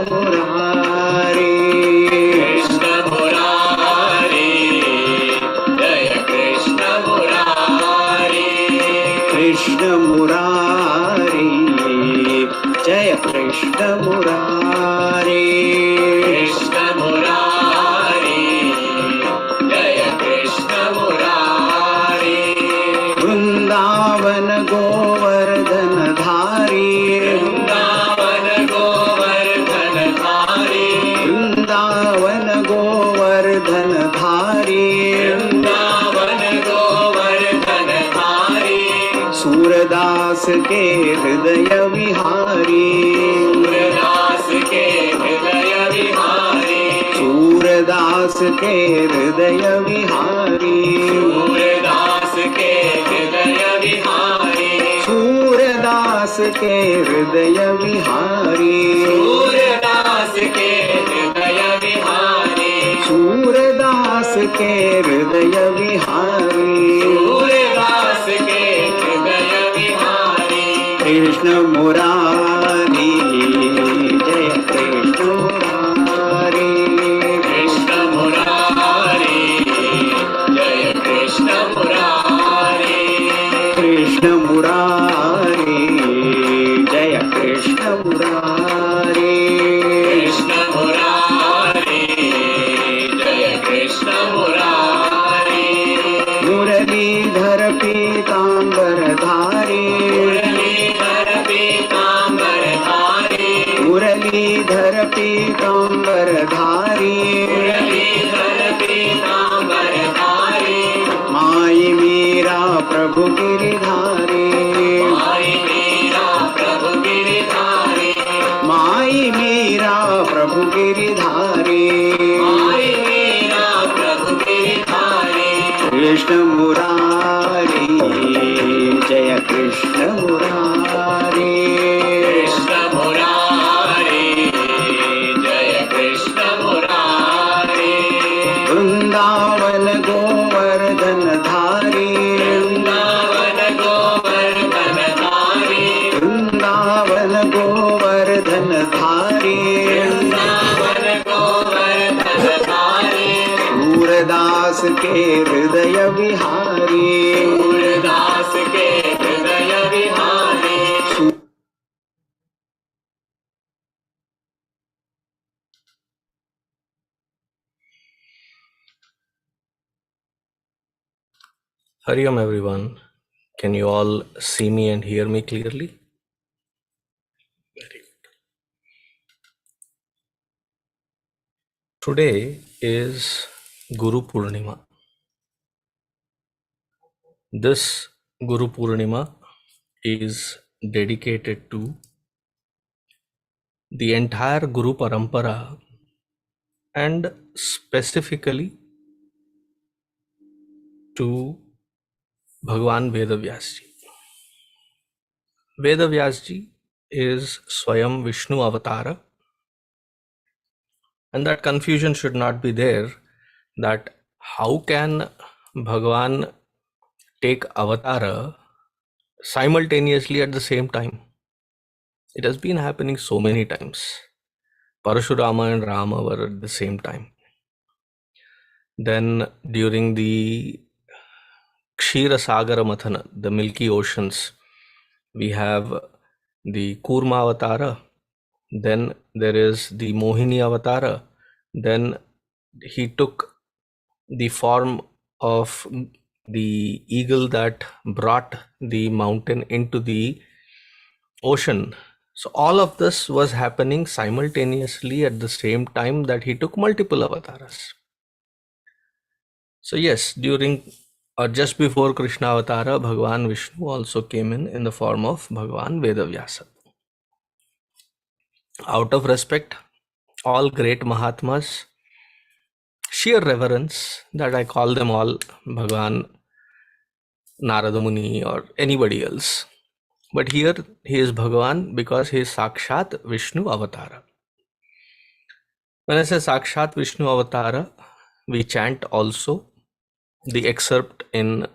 Murari, Krishna Murari, Jaya Krishna Murari, Krishna Murari, Jaya Krishna Murari, Krishna Murari, Jaya Krishna Murari, Vrindavan Govardhan Dhari, Vrindavan Govardhan Dhari, Vrindavan Govardhan Dhari, Vrindavan Govardhan Dhari, Surdas के हृदय विहारी, सूरदास के हृदय विहारी, सूरदास के हृदय विहारी, सूरदास के हृदय विहारी, सूरदास के हृदय विहारी, सूरदास के हृदय विहारी, सूरदास के हृदय विहारी, सूरदास के हृदय विहारी, कृष्ण मुरारी, जय कृष्ण मुरारी, कृष्ण मुरारी, जय कृष्ण मुरारी, कृष्ण मुरारी, जय कृष्ण मुरारी, कृष्ण मुरारी, जय कृष्ण मुरारी, मुरलीधर पीताम्बरधारी, मुरलीधर पीताम्बरधारी, मुरलीधर पीताम्बरधारी, मुरलीधर पीताम्बरधारी, माई मीरा प्रभु गिरिधारी, माई मीरा प्रभु गिरिधारी, माई मीरा प्रभु गिरिधारी, माई मीरा प्रभु गिरिधारी, कृष्ण मुरारी, जय कृष्ण मुरारी, कृष्ण मुरारी, जय कृष्ण मुरारी, वृंदावन गोवर्धन धारी, वृंदावन गोवर्धन धारी, वृंदावन गोवर्धन धारी, वृंदावन गोवर्धन धारी, सूरदास के हृदय विहारी, सूरदास के हृदय Vihari, Hari Om everyone. Can you all see me and hear me clearly? Very good. Today is Guru Purnima. This Guru Purnima is dedicated to the entire Guru Parampara and specifically to Bhagwan Vedavyas Ji. Vedavyas Ji is Swayam Vishnu Avatara, and that confusion should not be there that how can Bhagwan take avatara simultaneously at the same time. It has been happening so many times. Parashurama and Rama were at the same time. Then during the Kshira Sagara Mathana, the Milky Oceans, we have the Kurma Avatara, then there is the Mohini Avatara, then he took the form of the eagle that brought the mountain into the ocean. So all of this was happening simultaneously at the same time that he took multiple avatars. So yes, during or just before Krishna Avatara, Bhagwan Vishnu also came in the form of Bhagwan Vedavyasa. Out of respect, all great Mahatmas, sheer reverence that I call them all Bhagwan Narada Muni or anybody else. But here he is Bhagavan because he is Sakshat Vishnu Avatara. When I say Sakshat Vishnu Avatara, we chant also the excerpt in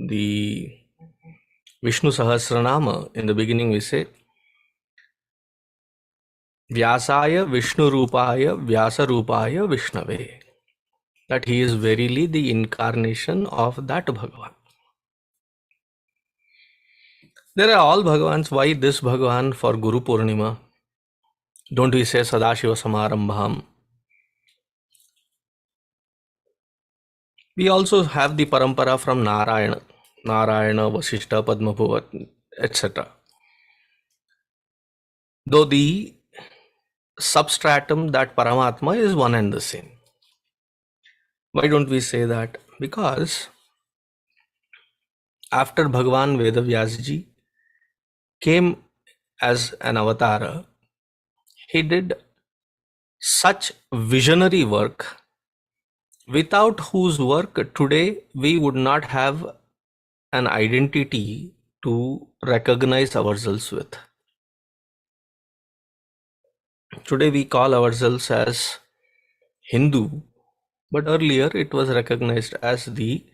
the Vishnu Sahasranamam. In the beginning we say Vyasaya Vishnu Rupaya Vyasa Rupaya Vishnave. That he is verily the incarnation of that Bhagavan. There are all Bhagavans. Why this Bhagavan for Guru Purnima? Don't we say Sadashiva Samarambham? We also have the parampara from Narayana, Vasishta, Padmabhuvat, etc. Though the substratum, that Paramatma, is one and the same. Why don't we say that? Because after Bhagavan Vedavyasji came as an avatar, he did such visionary work, without whose work today we would not have an identity to recognize ourselves with. Today we call ourselves as Hindu, but earlier it was recognized as the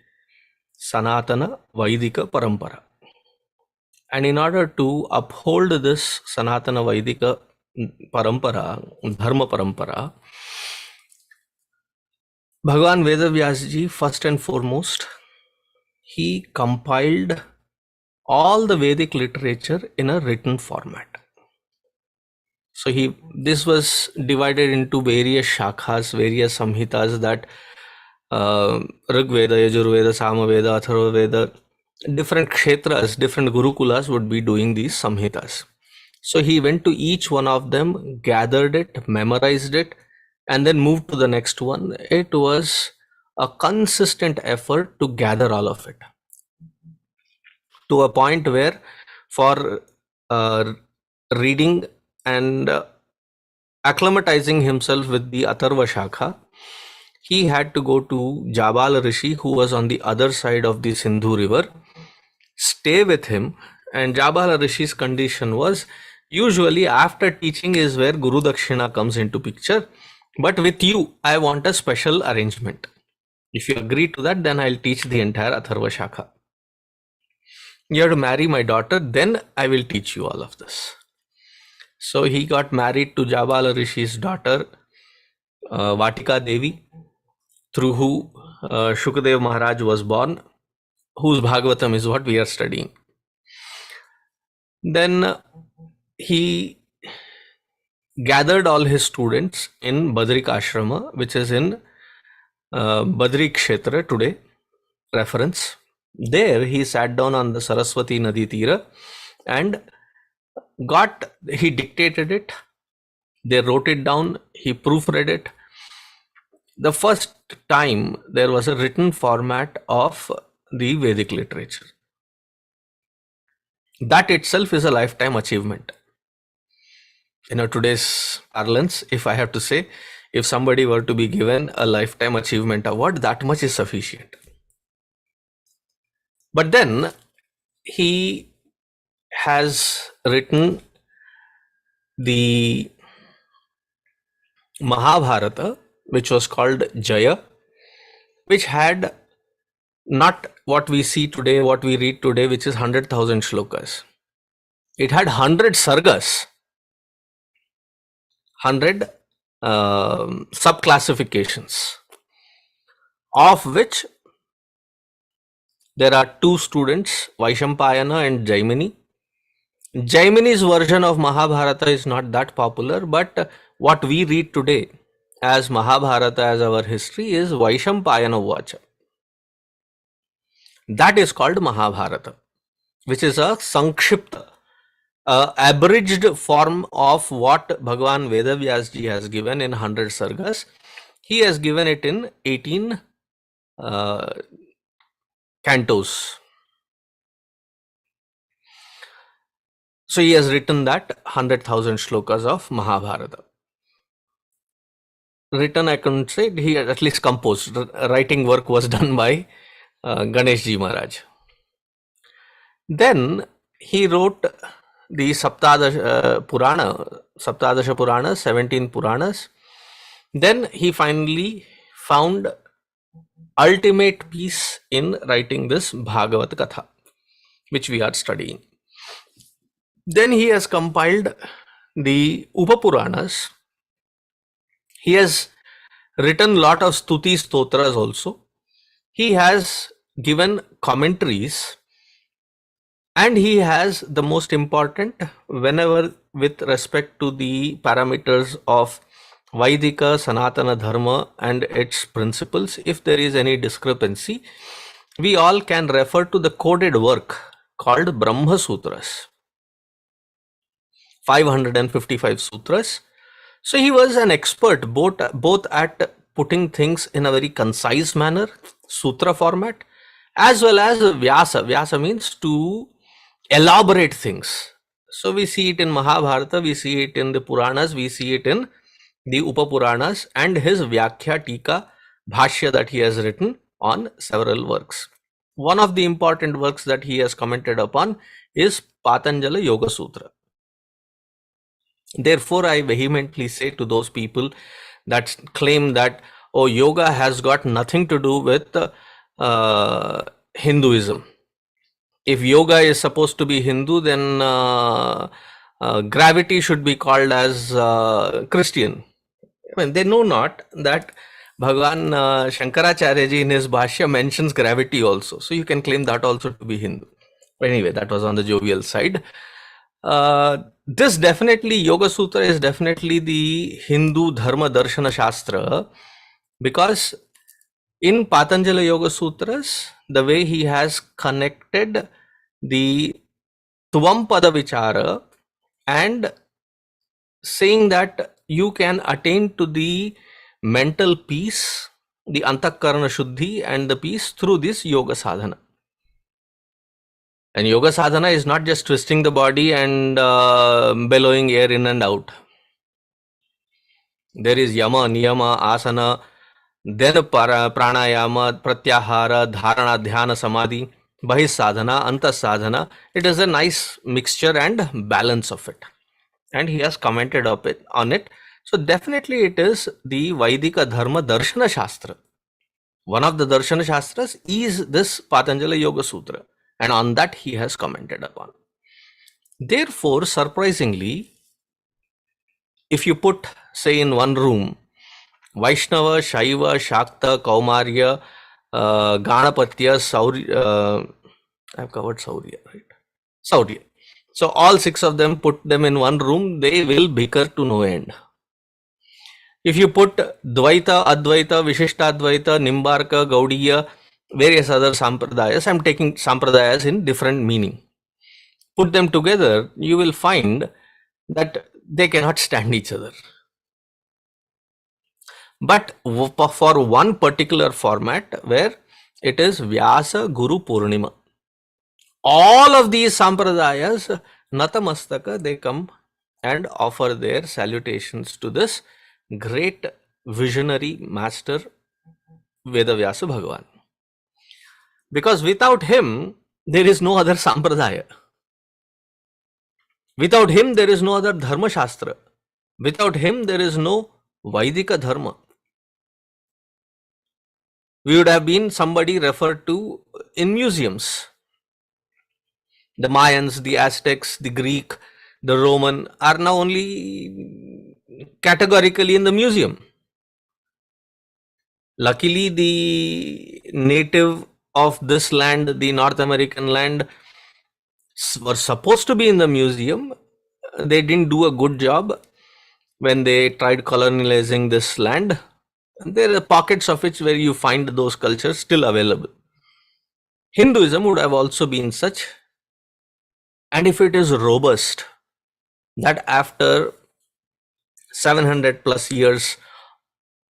Sanatana Vaidika Parampara. And in order to uphold this Sanatana Vaidika Parampara, Dharma Parampara, Bhagavan Vedavyasji, first and foremost, he compiled all the Vedic literature in a written format. So this was divided into various shakhas, various samhitas, that Rig Veda, Yajurveda, Samaveda, Atharva Veda, different kshetras, different gurukulas would be doing these samhitas. So he went to each one of them, gathered it, memorized it, and then moved to the next one. It was a consistent effort to gather all of it, to a point where for reading and acclimatizing himself with the Atharva Shakha, he had to go to Jabal Rishi, who was on the other side of the Sindhu river, stay with him. And Jabal Rishi's condition was, usually after teaching is where Guru Dakshina comes into picture, but with you I want a special arrangement. If you agree to that, then I'll teach the entire Atharva Shakha. You have to marry my daughter, then I will teach you all of this. So he got married to Jabal Rishi's daughter, Vatika Devi, through who Shukadev Maharaj was born, whose Bhagavatam is what we are studying. Then he gathered all his students in Badrik Ashrama, which is in Badri Kshetra today, reference. There he sat down on the Saraswati Nadi Tira and he dictated it, they wrote it down, he proofread it. The first time there was a written format of the Vedic literature. That itself is a lifetime achievement. Today's parlance, if I have to say, if somebody were to be given a lifetime achievement award, that much is sufficient. But then he has written the Mahabharata, which was called Jaya, which had not what we see today, what we read today, which is 100,000 shlokas. It had 100 sargas, 100 sub-classifications, of which there are two students, Vaishampayana and Jaimini. Jaimini's version of Mahabharata is not that popular, but what we read today as Mahabharata, as our history, is Vaishampayana Vacha. That is called Mahabharata, which is a sankshipta, abridged form of what Bhagavan Vedavyasji has given in 100 sargas. He has given it in 18 cantos. So he has written that 100,000 shlokas of Mahabharata. Written, I couldn't say, he had at least composed. Writing work was done by Ganesh Ji Maharaj. Then he wrote the Saptadasha Purana, 17 Puranas. Then he finally found ultimate peace in writing this Bhagavat Katha, which we are studying. Then he has compiled the Upapuranas, he has written lot of stuti stotras also. He has given commentaries, and he has the most important, whenever with respect to the parameters of Vaidika Sanatana Dharma and its principles, if there is any discrepancy, we all can refer to the coded work called Brahma Sutras, 555 sutras. So he was an expert both at putting things in a very concise manner, sutra format, as well as Vyasa. Vyasa means to elaborate things. So we see it in Mahabharata, we see it in the Puranas, we see it in the Upapuranas, and his Vyakhya Tika Bhashya that he has written on several works. One of the important works that he has commented upon is Patanjala Yoga Sutra. Therefore, I vehemently say to those people that claim that, oh, yoga has got nothing to do with Hinduism. If yoga is supposed to be Hindu, then gravity should be called as Christian. I mean, they know not that Bhagavan Shankaracharya Ji in his Bhashya mentions gravity also. So you can claim that also to be Hindu. But anyway, that was on the jovial side. This definitely, Yoga Sutra is definitely the Hindu Dharma Darshana Shastra, because in Patanjala Yoga Sutras, the way he has connected the Tvampada Vichara and saying that you can attain to the mental peace, the Antakarana Shuddhi and the peace through this Yoga Sadhana. And yoga sadhana is not just twisting the body and bellowing air in and out. There is yama, niyama, asana, then pranayama, pratyahara, dharana, dhyana, samadhi, bahis sadhana, antas sadhana. It is a nice mixture and balance of it. And he has commented on it. So definitely it is the Vaidika Dharma Darshana Shastra. One of the Darshana Shastras is this Patanjala Yoga Sutra. And on that he has commented upon. Therefore, surprisingly, if you put, say, in one room, Vaishnava, Shaiva, Shakta, Kaumarya, Ganapatya, Saurya, I've covered Saurya, right? Saurya. So all six of them, put them in one room, they will bicker to no end. If you put Dvaita, Advaita, Vishishtadvaita, Nimbarka, Gaudiya, various other sampradayas, I'm taking sampradayas in different meaning. Put them together, you will find that they cannot stand each other. But for one particular format where it is Vyasa Guru Purnima, all of these sampradayas, Natamastaka, they come and offer their salutations to this great visionary master Vedavyasa Bhagavan. Because without him, there is no other sampradaya. Without him, there is no other Dharma Shastra. Without him, there is no Vaidika Dharma. We would have been somebody referred to in museums. The Mayans, the Aztecs, the Greek, the Roman are now only categorically in the museum. Luckily, the native of this land, the North American land, were supposed to be in the museum. They didn't do a good job when they tried colonizing this land. There are pockets of it where you find those cultures still available. Hinduism would have also been such. And if it is robust, that after 700 plus years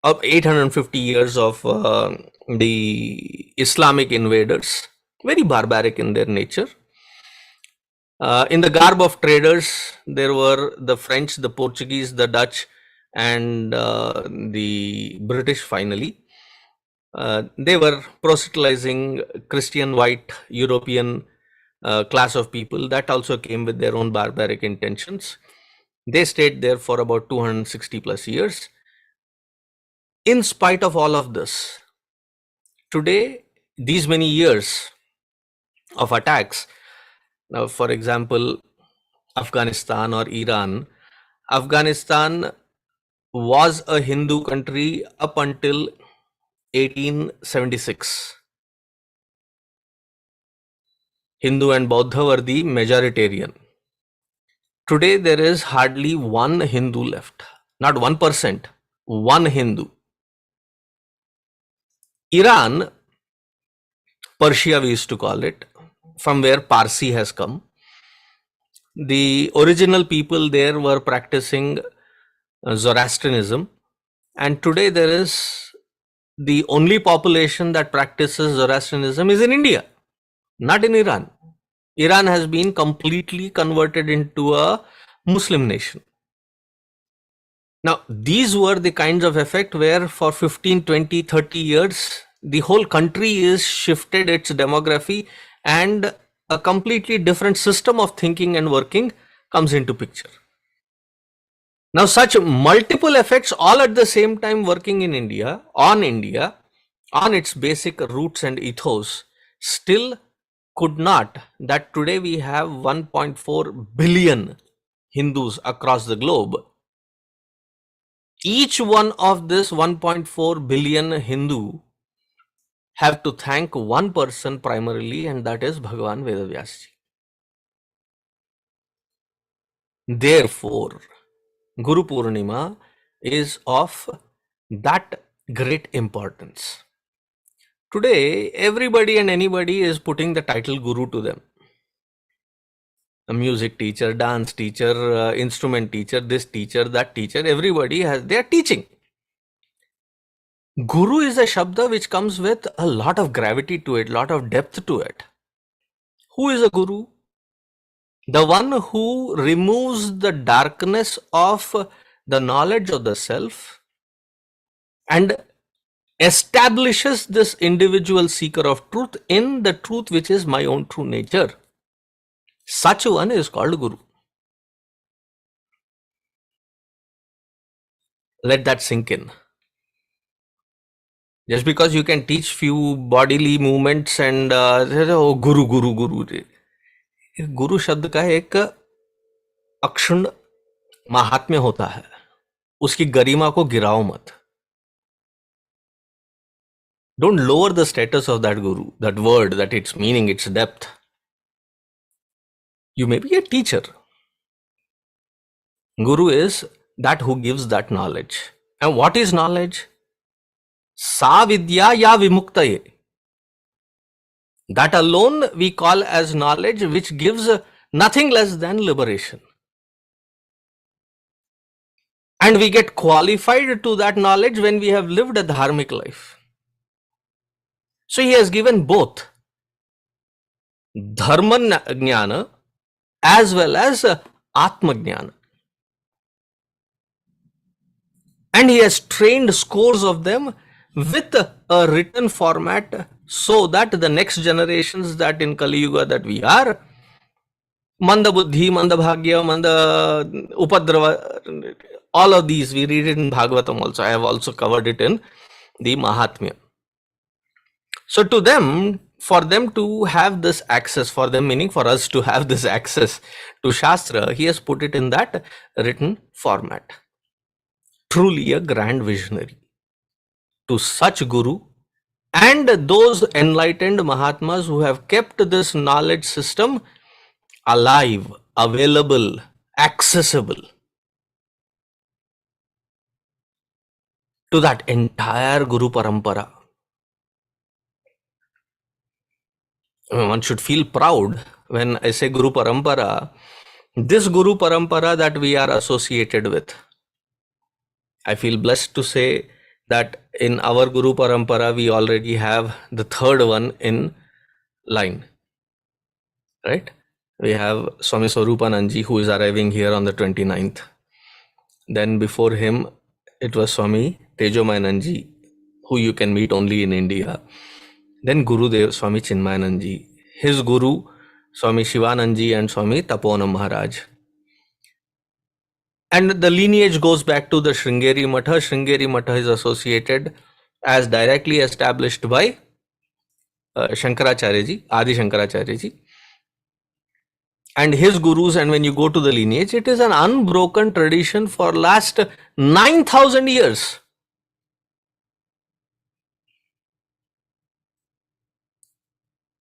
of 850 years of the Islamic invaders, very barbaric in their nature. In the garb of traders, there were the French, the Portuguese, the Dutch, and the British finally. They were proselytizing Christian, white, European class of people that also came with their own barbaric intentions. They stayed there for about 260 plus years. In spite of all of this, today, these many years of attacks, now for example, Afghanistan or Iran, Afghanistan was a Hindu country up until 1876. Hindu and Buddha were the majoritarian. Today there is hardly one Hindu left. Not 1%, one Hindu. Iran, Persia we used to call it, from where Parsi has come. The original people there were practicing Zoroastrianism, and today there is the only population that practices Zoroastrianism is in India, not in Iran. Iran has been completely converted into a Muslim nation. Now, these were the kinds of effect where for 15, 20, 30 years, the whole country is shifted its demography and a completely different system of thinking and working comes into picture. Now, such multiple effects all at the same time working in India, on its basic roots and ethos, still could not, that today we have 1.4 billion Hindus across the globe. Each one of this 1.4 billion Hindu have to thank one person primarily, and that is Bhagavan Vedavyas Ji. Therefore, Guru Purnima is of that great importance. Today, everybody and anybody is putting the title Guru to them. A music teacher, dance teacher, instrument teacher, this teacher, that teacher, everybody has, they are teaching. Guru is a shabda which comes with a lot of gravity to it, lot of depth to it. Who is a guru? The one who removes the darkness of the knowledge of the self and establishes this individual seeker of truth in the truth which is my own true nature. Such one is called Guru. Let that sink in. Just because you can teach few bodily movements and oh, Guru. गुरु शब्द का एक अक्षुण्ण महात्म्य होता है, उसकी गरिमा को गिराओ मत. Don't lower the status of that guru, that word, that its meaning, its depth. You may be a teacher. Guru is that who gives that knowledge. And what is knowledge? Sa vidya ya vimuktaye. That alone we call as knowledge, which gives nothing less than liberation. And we get qualified to that knowledge when we have lived a dharmic life. So he has given both dharma jnana as well as atma jnana. And he has trained scores of them with a written format so that the next generations that in Kali Yuga that we are, Manda Buddhi, Manda Bhagya, Manda Upadrava, all of these we read it in Bhagavatam also. I have also covered it in the Mahatma. So to them, for them to have this access, for them meaning for us to have this access to Shastra, he has put it in that written format. Truly a grand visionary. To such Guru and those enlightened Mahatmas who have kept this knowledge system alive, available, accessible to that entire Guru Parampara. One should feel proud when I say Guru Parampara, this Guru Parampara that we are associated with. I feel blessed to say that in our Guru Parampara, we already have the third one in line, right? We have Swami Swarupananji, who is arriving here on the 29th. Then before him, it was Swami Tejomayananji, who you can meet only in India. Then Gurudev, Swami Chinmayananji, his Guru, Swami Shivananji and Swami Taponam Maharaj. And the lineage goes back to the Sringeri Matha. Sringeri Matha is associated as directly established by Shankaracharya Ji, Adi Shankaracharya Ji. and his gurus, and when you go to the lineage, it is an unbroken tradition for last 9,000 years.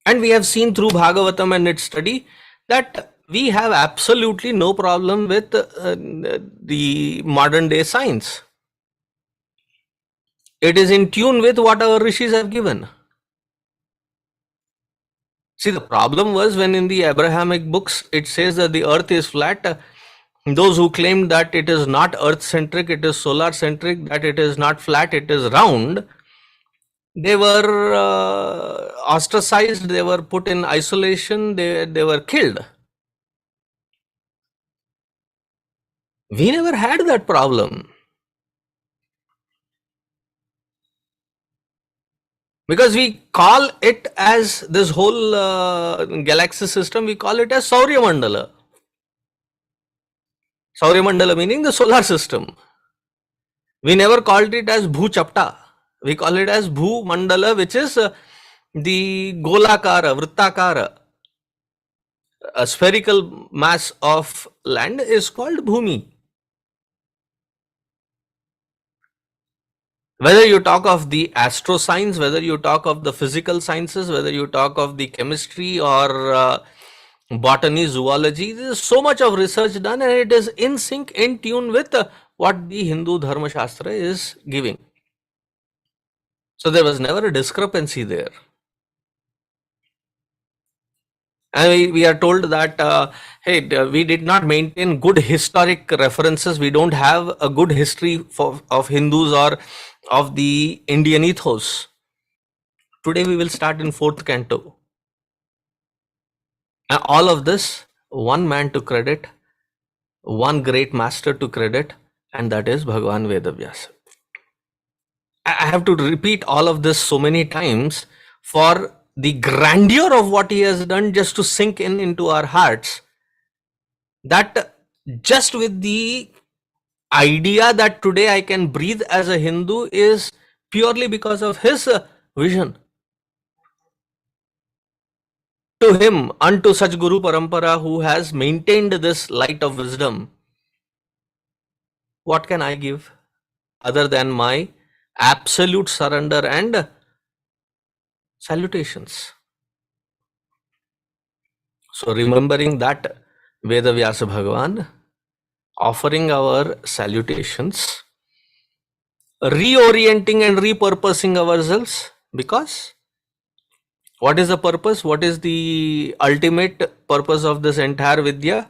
And we have seen through Bhagavatam and its study that we have absolutely no problem with the modern day science. It is in tune with what our rishis have given. See, the problem was when in the Abrahamic books it says that the earth is flat. Those who claimed that it is not earth centric, it is solar centric, that it is not flat, it is round, they were ostracized, they were put in isolation, they were killed. We never had that problem. Because we call it as this whole galaxy system, we call it as Saurya Mandala. Saurya Mandala meaning the solar system. We never called it as Bhu Chapta. We call it as Bhu Mandala, which is the Golakara, Vrittakara. A spherical mass of land is called Bhumi. Whether you talk of the astroscience, whether you talk of the physical sciences, whether you talk of the chemistry or botany, zoology, there is so much of research done and it is in sync, in tune with what the Hindu Dharma Shastra is giving. So there was never a discrepancy there. And we are told that, hey, we did not maintain good historic references. We don't have a good history of Hindus or of the Indian ethos. Today we will start in 4th Canto. And all of this, one man to credit, one great master to credit, and that is Bhagavan Vedavyasa. I have to repeat all of this so many times for the grandeur of what he has done just to sink into our hearts, that just with the idea that today I can breathe as a Hindu is purely because of his vision. To him, unto such Guru Parampara who has maintained this light of wisdom, what can I give other than my absolute surrender and salutations? So remembering that Vedavyasa Bhagavan, offering our salutations, reorienting and repurposing ourselves, because what is the purpose? What is the ultimate purpose of this entire Vidya?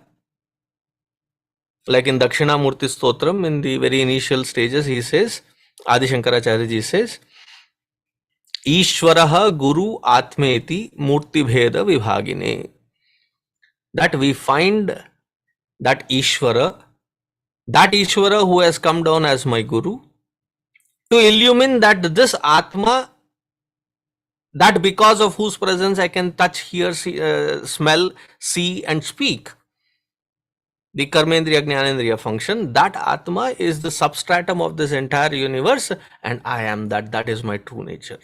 Like in Dakshinamurti Stotram, in the very initial stages, he says, Adi Shankaracharya Ji says, Ishvaraha Guru Atmeti Murti Bheda Vibhagine. That we find that Ishvara who has come down as my Guru, to illumine that this Atma, that because of whose presence I can touch, hear, smell, see and speak, the Karmendriya Jnanendriya function, that Atma is the substratum of this entire universe, and I am that is my true nature.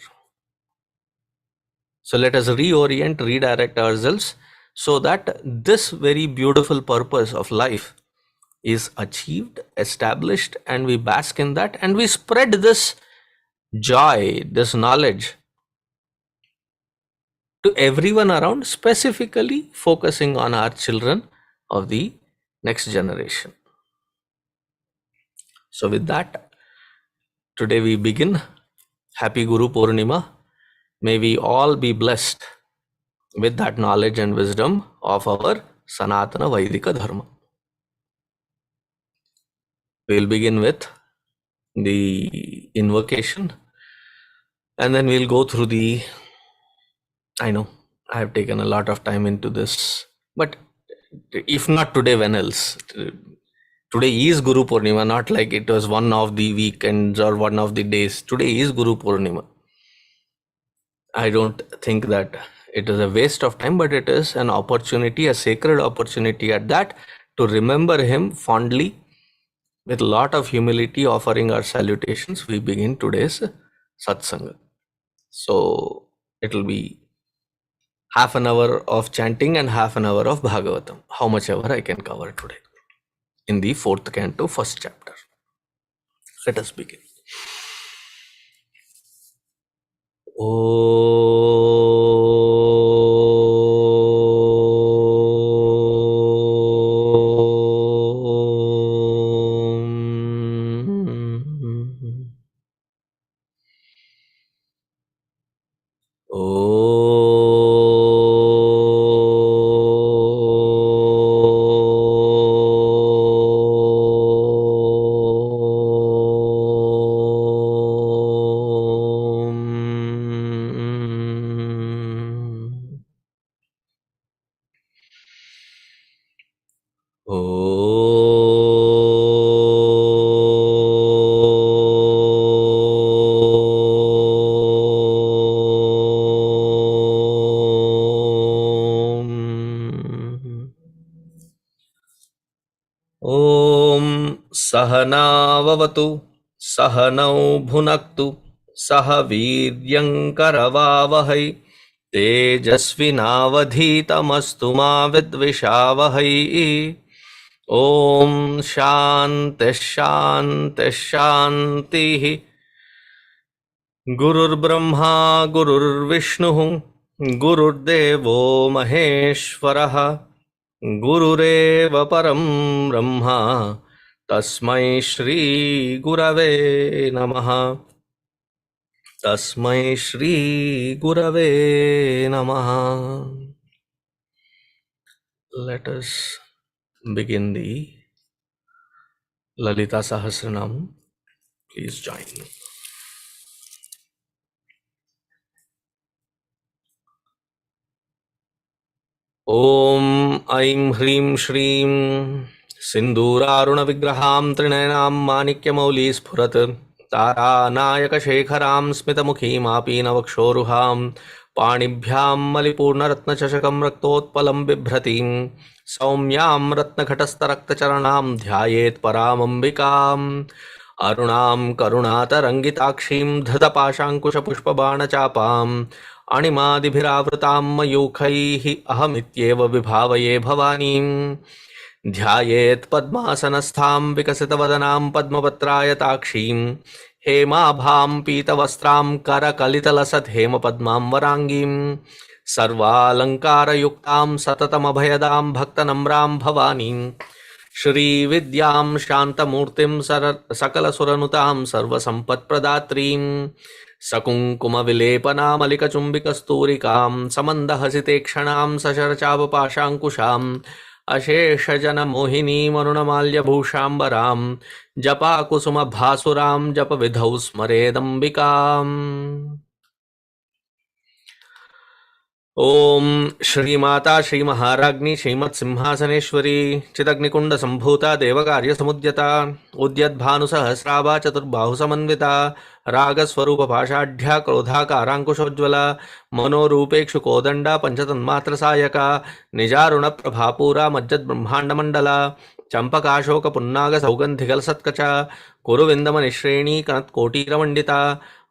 So let us reorient, redirect ourselves so that this very beautiful purpose of life is achieved, established, and we bask in that, and we spread this joy, this knowledge to everyone around, specifically focusing on our children of the next generation. So with that, today we begin. Happy Guru Purnima. May we all be blessed with that knowledge and wisdom of our Sanatana Vaidika Dharma. We'll begin with the invocation and then we'll go through the, I know I have taken a lot of time into this, but if not today, when else? Today is Guru Purnima, not like it was one of the weekends or one of the days. Today is Guru Purnima. I don't think that it is a waste of time, but it is an opportunity, a sacred opportunity at that, to remember him fondly. With a lot of humility, offering our salutations, we begin today's satsang. So it will be half an hour of chanting and half an hour of Bhagavatam. How much ever I can cover today in the fourth canto, first chapter. Let us begin. सहनाववतु सहनौ भुनक्तु सह वीर्यङ्करवावहै तेजस्विनावधीतमस्तु मा विद्विषावहै ॐ शान्तिः शान्तिः शान्तिः गुरुर्ब्रह्मा गुरुर्विष्णुः गुरुर्देवो महेश्वरः गुरुरेव परं ब्रह्मा तस्मै श्री गुरवे नमः तस्मै श्री गुरवे नमः. Let us begin the Lalita Sahasranamam. Please join me. ॐ ऐं ह्रीं श्रीं सिन्दूरारुणविग्रहां त्रिनयनां माणिक्यमौलिस्फुरत् तारानायकशेखरां स्मितमुखीमापीनवक्षोरुहां पाणिभ्यां मलिपूर्णरत्नचषकं रक्तोत्पलं बिभ्रतीं सौम्यां रत्नघटस्थरक्तचरणां ध्यायेत् परामम्बिकाम् अरुणां करुणातरङ्गिताक्षीं धृतपाशाङ्कुशपुष्पबाणचापाम् अणिमादिभिरावृतां मयूखैः अहमित्येव विभावये भवानीं ध्यायेत् पद्मासनस्थां विकसितवदनां पद्मपत्रायताक्षीं हेमाभां पीतवस्त्रां करकलितलसद्धेमपद्मां वराङ्गीं सर्वालङ्कारयुक्तां सततमभयदां भक्तनम्रां भवानीं श्रीविद्यां शान्तमूर्तिं सकलसुरनुतां सर्वसम्पत्प्रदात्रीं सकुङ्कुमविलेपनामलिकचुम्बिकस्तूरिकां समन्दहसितेक्षणां सशरचापपाशाङ्कुशाम् अशेषजनमोहिनीमरुणमाल्यभूषाम्बरां जपाकुसुमभासुरां जपविधौ स्मरेदम्बिकाम्. ओम श्रीमाता श्रीमहाराज्ञी श्रीमत्सिंहासनेश्वरी चिदग्निकुण्डसम्भूता देवकार्यसमुद्यता उद्यद्भानुसहस्राभा चतुर्बाहुसमन्विता रागस्वरूपपाषाढ्या क्रोधाकाराङ्कुशोज्ज्वला मनोरूपेक्षुकोदण्डा पञ्चतन्मात्रसायका निजारुणप्रभापूरा मज्जद्ब्रह्माण्डमण्डला चम्पकाशोकपुन्नागसौगन्धिकलसत्कचा कुरुविन्दमनिश्रेणी कनत्कोटीरमण्डिता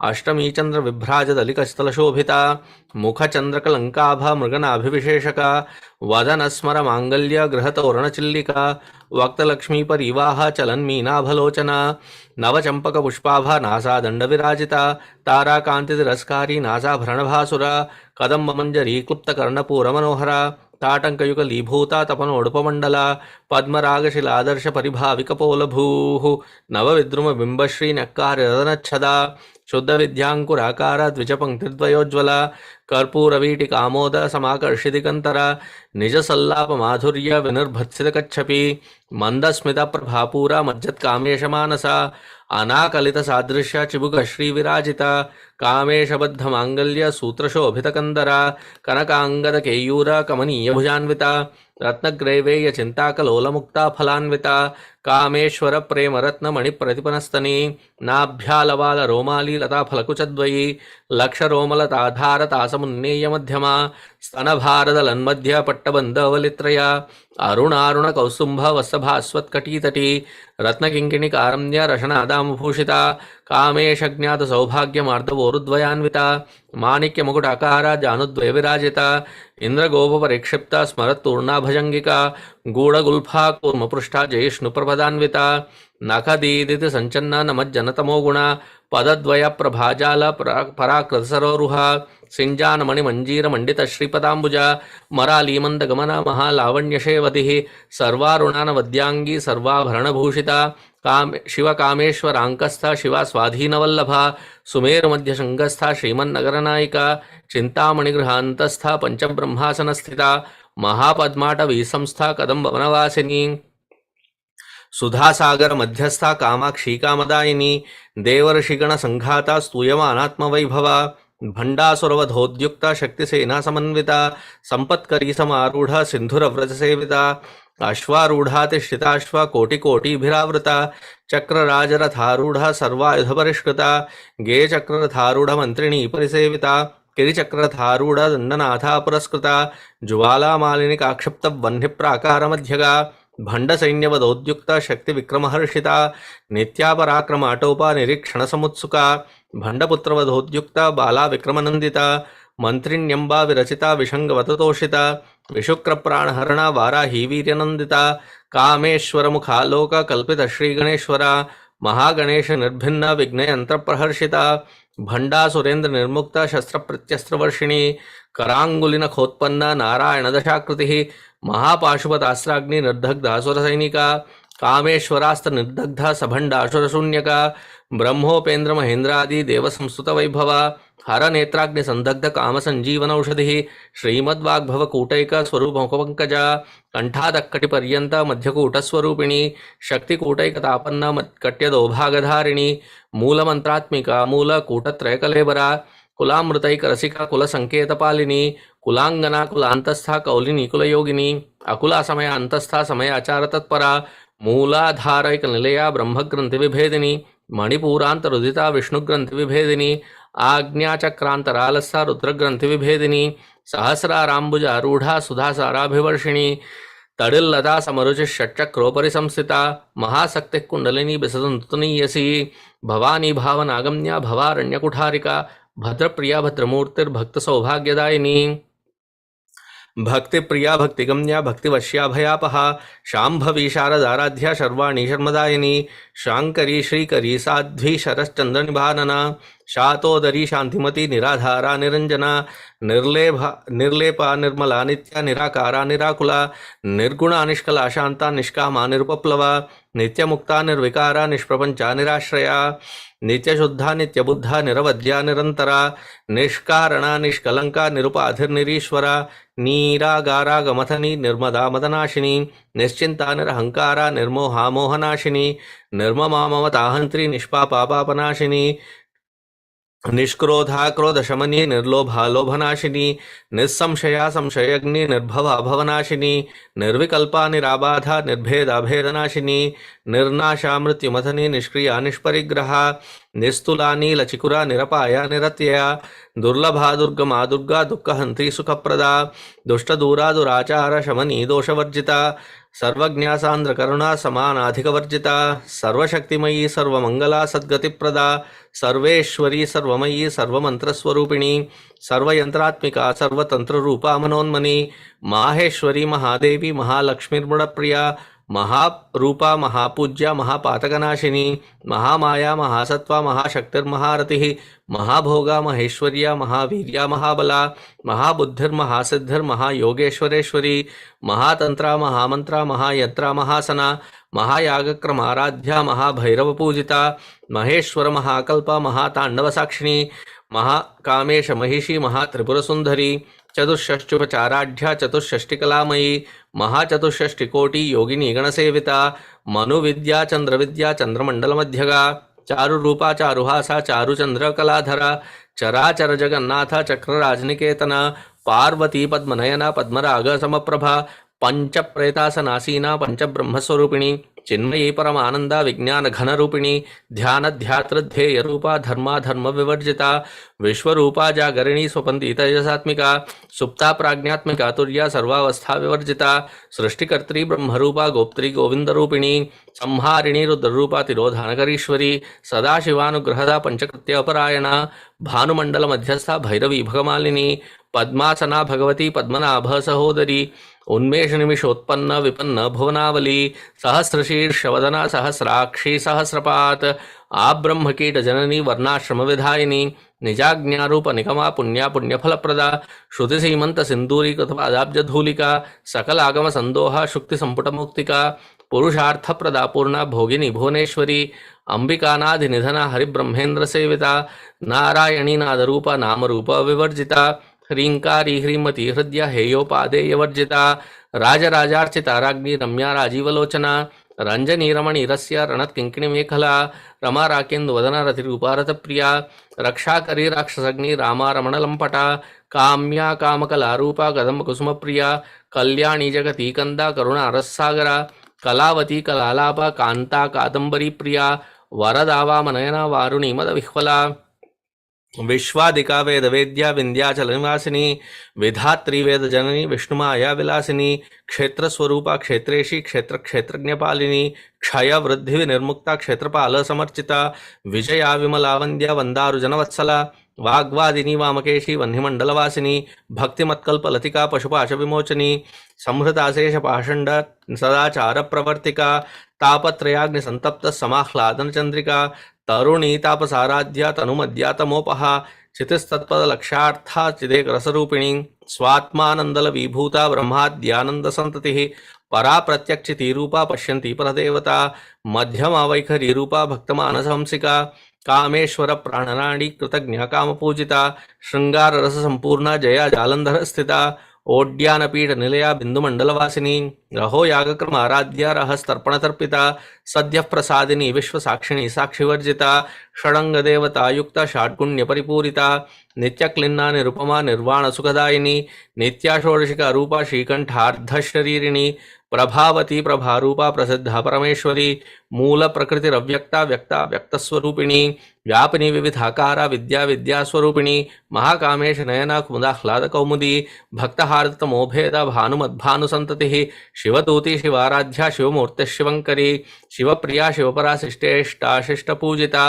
अष्टमीचन्द्रविभ्राजदलिकस्थलशोभिता मुखचन्द्रकलङ्काभा मृगनाभिविशेषका वदनस्मरमाङ्गल्य गृहतोरणचिल्लिका वक्तलक्ष्मीपरीवाहा चलन्मीनाभलोचना नवचम्पकपुष्पाभा नासादण्डविराजिता ताराकान्तितिरस्कारी नासाभरणभासुरा कदम्बमञ्जरीक्लुप्तकर्णपूरमनोहरा ताटङ्कयुगलीभूता तपनोडुपमण्डला पद्मरागशिलादर्शपरिभाविकपोलभूः नवविद्रुमबिम्बश्रीन्यक्काररदनच्छदा शुद्धविद्याङ्कुराकारा द्विजपङ्क्तिद्वयोज्ज्वला कर्पूरवीटिकामोद समाकर्षिदिकन्तरा निजसल्लापमाधुर्य विनिर्भत्सितकच्छपि मन्दस्मितप्रभापूरा मज्जत्कामेशमानसा अनाकलितसादृश्य चिबुकश्रीविराजिता कामेशबद्धमाङ्गल्य सूत्रशोभितकन्दरा कनकाङ्गदकेयूरा कमनीयभुजान्विता रत्नग्रैवेयचिन्ताकलोलमुक्ता फलान्विता कामेश्वरप्रेमरत्नमणिप्रतिपनस्तनी नाभ्यालवालरोमाली लताफलकुचद्वयी लक्षरोमलताधारतासम समुन्नेय मध्यमा स्तनभारदलन्मध्य पट्टबन्धवलित्रया अरुणारुण कौसुम्भ वत्सभास्वत्कटीतटी रत्नकिङ्किणिकारम्य रशनादामभूषिता कामेशज्ञात सौभाग्यमार्दवोरुद्वयान्विता माणिक्यमुकुटाकारा जानुद्वय विराजिता इन्द्रगोपपरिक्षिप्ता स्मरत्तूर्णाभजङ्गिका गूढगुल्फा कूर्मपृष्ठा जयिष्णुप्रपदान्विता नखदीदिति सञ्चन्ना नमज्जनतमो गुणा पदद्वय प्रभाजाल पराकृतसरोरुहा सिञ्जानमणिमञ्जीरमण्डितश्रीपदाम्बुजा मरालीमन्दगमना महालावण्यशेवतिः सर्वारुणानवद्याङ्गी सर्वाभरणभूषिता शिवकामेश्वराङ्कस्था शिवा स्वाधीनवल्लभा सुमेरुमध्यशृङ्गस्था श्रीमन्नगरनायिका चिन्तामणिगृहान्तस्था पञ्चब्रह्मासनस्थिता महापद्माटवीसंस्था कदम्बवनवासिनी सुधासागर मध्यस्था कामाक्षी कामदायिनी देवर्षिगण संघाता स्तूयमानात्मवैभवा भंडासुरवधोद्युक्ता शक्तिसेना समन्विता संपत्करी समारूढ़ा सिंधुरव्रज सेविता अश्वारूढ़ातिष्ठिताश्वा कोटिकोटिभिरावृता चक्रराजरथारूढ़ा सर्वायुधपरिष्कृता गेयचक्ररथारूढ़ मंत्रिणी परिसेविता किरिचक्ररथारूढ़ दंडनाथा पुरस्कृता ज्वालामालिनी काक्षिप्त वह्निप्राकारमध्यगा भंड सैन्यवदोद्युक्ता शक्ति विक्रमहर्षिता नित्यापराक्रमाटोपा निरीक्षण समुत्सुका भंडपुत्रवधोद्युक्ता बाला विक्रमनंदिता मंत्रिण्यंबा विरचिता विषंगवततोषिता विशुक्रप्राणहरणा वाराही वीर्यनंदिता कामेश्वर मुखालोक कल्पित श्रीगणेश्वरा महागणेश निर्भिन्ना विघ्नयंत्र प्रहर्षिता भंडा सुरेंद्र निर्मुक्ता शस्त्र प्रत्यस्त्रवर्षिणी करांगुलिनखोत्पन्ना नारायण दशाकृति महापाशुपतास्त्राग्नि निर्दग्धासुर सैनिका कामेश्वरास्त निर्दग्धा सभंडासुर शून्यका ब्रह्मोपेन्द्र महेंद्रादि देव संस्तुत वैभवा हर नेत्राग्नि संदग्ध काम संजीवन औषधि श्रीमद्वाग्भव कूटैक स्वरूप मुखपंकजा कंठादक्कटि पर्यंत मध्यकूट स्वरूपिणी शक्तिकूटैक तापन्ना कट्यदोभागधारिणी मूलमंत्रात्मिका मूलकूटत्रयकलेबरा कुलामृतैक रसिका कुल संकेतपालिनी कुलांगना कुलांतस्था कौलिनी कुलयोगिनी अकुला समय अंतस्था समय आचार तत्परा मूलाधारैक निलया ब्रह्मग्रंथि विभेदिनी मणिपूरांत रुदिता विष्णुग्रंथि विभेदिनी आज्ञाचक्रांतरालस्था रुद्रग्रंथि विभेदिनी सहस्रारांबुजारूढ़ा सुधासाराभिवर्षिणी तडिल्लता समरुचि षट्चक्रोपरि संस्थिता महाशक्ति कुंडलिनी बिसदन्तुनीयसी भवानी भावनागम्या भवारण्यकुठारिका भद्रप्रिया भद्रमूर्तिर्भक्त सौभाग्यदायिनी भक्तिप्रिया भक्तिगम्या भक्तिवश्या भयापहा शांभवी शारदाराध्या शर्वाणी शर्मदायिनी शांकरी श्रीकरी साध्वी शरश्चंद्रनिभानना शातोदरी शांतिमती निराधारा निरंजना निर्लेपा निर्मला नित्या निराकारा निराकुला निर्गुणा निष्कला शांता निष्कामा निरुपप्लवा नित्यमुक्ता निर्विकारा निष्प्रपंचा निराश्रया नित्यशुद्धा नित्यबुद्धा निरवध्या निरंतरा निष्कारणा निष्कलंका निरुपाधिर्निरीश्वरा नीरागारा गमथनी निर्मदा मदनाशिनी निश्चिंता निरहंकारा निर्मोहा मोहनाशिनी निर्ममा ममताहंत्री निष्पापा पापनाशिनी निष्क्रोधा क्रोधशमनी निर्लोभा लोभनाशिनी निस्संशया संशयग्नि निर्भवा भवनाशिनी निर्विकल्पा निराबाधा निर्भेदा भेदनाशिनी निर्नाशा मृत्युमथनी निष्क्रिया निष्परिग्रहा निस्तुला नीलचिकुरा निरपाया निरत्यया दुर्लभा दुर्गमा दुर्गा दुःखहंत्री सुखप्रदा दुष्टदूरा दुराचार शमनी दोषवर्जिता सर्वज्ञा सांद्र करुणा समानाधिकवर्जिता सर्वशक्तिमयी सर्वमंगला सद्गतिप्रदा सर्वेश्वरी सर्वमयी सर्वमंत्रस्वरूपिणी सर्वयंत्रात्मिका सर्वतंत्ररूपा मनोन्मनी माहेश्वरी महादेवी महालक्ष्मीर्मुणप्रिया महारूपा महापूज्या महापातकनाशिनी महामाया महासत्वा महाशक्तिर्महारतिः महाभोगा महेश्वर्या महावीर्या महाबला महाबुद्धिर्महासिद्धिर्महायोगेश्वरेश्वरी महातंत्रा महामंत्रा महायंत्रा महासना महायागक्रमाराध्या महाभैरवपूजिता महेश्वर महाकल्पा महातांडवसाक्षिणी महाकामेश महिषी महात्रिपुरसुंदरी चतुष्षष्टुपचाराढ्या चतुष्षष्टिकलामयी महाचतुष्षष्टिकोटि योगिनी गणसेविता मनुविद्या चंद्रविद्या चंद्रमंडलमध्यगा चारुरूपा चारुहासा चारुचंद्रकलाधरा चराचर जगन्नाथ चक्रराजनिकेतना पार्वती पद्मनयना पद्मराग समप्रभा पंचप्रेतासनासीना पंचब्रह्मस्वरूपिणी चिन्मयी परमानंदा विज्ञान घनरूपिणी ध्यान ध्यातृध्येय रूपा धर्मा धर्म विवर्जिता विश्वरूपा जागरिणी स्वपन्ती तेजसात्मिका सुप्ता प्राज्ञात्मिका तुर्या सर्वावस्था विवर्जिता सृष्टिकर्त्री ब्रह्मरूपा गोप्त्री गोविंदरूपिणी संहारिणी रुद्ररूपा तिरोधानकरीश्वरी सदाशिवानुग्रहदा पंचकृत्योपरायणा भानुमंडल मध्यस्था भैरवी भगमालिनी पद्मासना भगवती पद्मनाभ सहोदरी उन्मेष निमिषोत्पन्न विपन्न भुवनावली सहस्रशीर्षवदना सहस्राक्षी सहस्रपात आब्रह्मकीट जननी वर्णाश्रम विधायिनी निजाज्ञारूप निकमा पुण्या पुण्यफलप्रदा श्रुति सीमंत सिंदूरी कृतपादाब्जधूलिका सकल आगम संदोहा शुक्ति संपुट मुक्तिका पुरुषार्थ प्रदा पूर्णा भोगिनी भुवनेश्वरी अंबिकानाधि निधना हरिब्रह्मेन्द्र सेविता नारायणी नादरूपा नामरूप विवर्जिता ह्रींकारी ह्रीमती हृदय हेयोपादेयवर्जिता राजराजार्चिता राज्ञी रम्या राजीवलोचना रंजनी रमणी रस्य रणत्किंकिणी मेखला रमा राकेन्दुवदना रतिरूपा रतप्रिया रक्षाकरी राक्षसग्नि रामा रमणलंपटा काम्या कामकलारूपा कदम्बकुसुमप्रिया कल्याणी जगती कंदा करुणा रससागरा कलावती कलालापा कांता कादंबरी प्रिया वरदावा मनयना वारुणी मदविह्वला विश्वादिका वेद वेद्या विंध्याचल निवासिनी विधात्री वेद जननी विष्णुमाया विलासिनी क्षेत्र स्वरूपा क्षेत्रेशी क्षेत्र क्षेत्रज्ञपालिनी क्षय वृद्धि विनिर्मुक्ता क्षेत्रपाल समर्चिता विजया विमला वंद्या वंदारुजन वत्सला वाग्वादिनी वामकेशी वह्निमंडलवासिनी भक्तिमत्कल्प लतिका पशुपाश विमोचनी संहृताशेष पाषंड सदाचार प्रवर्तिका तापत्रयाग्नि संतप्त समाह्लादन चंद्रिका तरुणी तापसाराध्या तनुमद्या तमोपहा चितिस्तत्पद लक्षार्था चिदेक रसरूपिणी स्वात्मानंदल विभूता ब्रह्माद्यानंद संतति परा प्रत्यक्षिती रूपा पश्यन्ती परदेवता मध्यमा वैखरी रूपा भक्तमानसहंसिका कामेश्वर प्राणराणी कृतज्ञ कामपूजिता श्रृंगार रस संपूर्णा जया जालंधर स्थिता ओड्यानपीठ निलया बिंदुमंडलवासिनी रहो यागक्रम आराध्या रहस्तर्पणतर्पिता सद्य प्रसादिनी विश्वसाक्षिणी साक्षिवर्जिता षडंग देवता युक्ता षाड्गुण्य परिपूरिता नित्यक्लिन्ना निरुपमा निर्वाण सुखदायिनी नित्या षोडशिका रूपा श्रीकंठार्धशरीरिणी प्रभावती प्रभारूपा प्रसिद्धा परमेश्वरी मूल प्रकृतिरव्यक्ता व्यक्ता व्यक्तस्वरूपिणी व्यापिनी विविधाकारा विद्या विद्यास्वरूपिणी महाकामेश नयना कुमुदाह्लाद कौमुदी भक्तहार्दतमोभेद भानुमद्भानुसंतति शिवदूती शिवाराध्या शिवमूर्ति शिवंकरी शिवप्रिया शिवपरा शिष्टेष्टा शिष्टपूजिता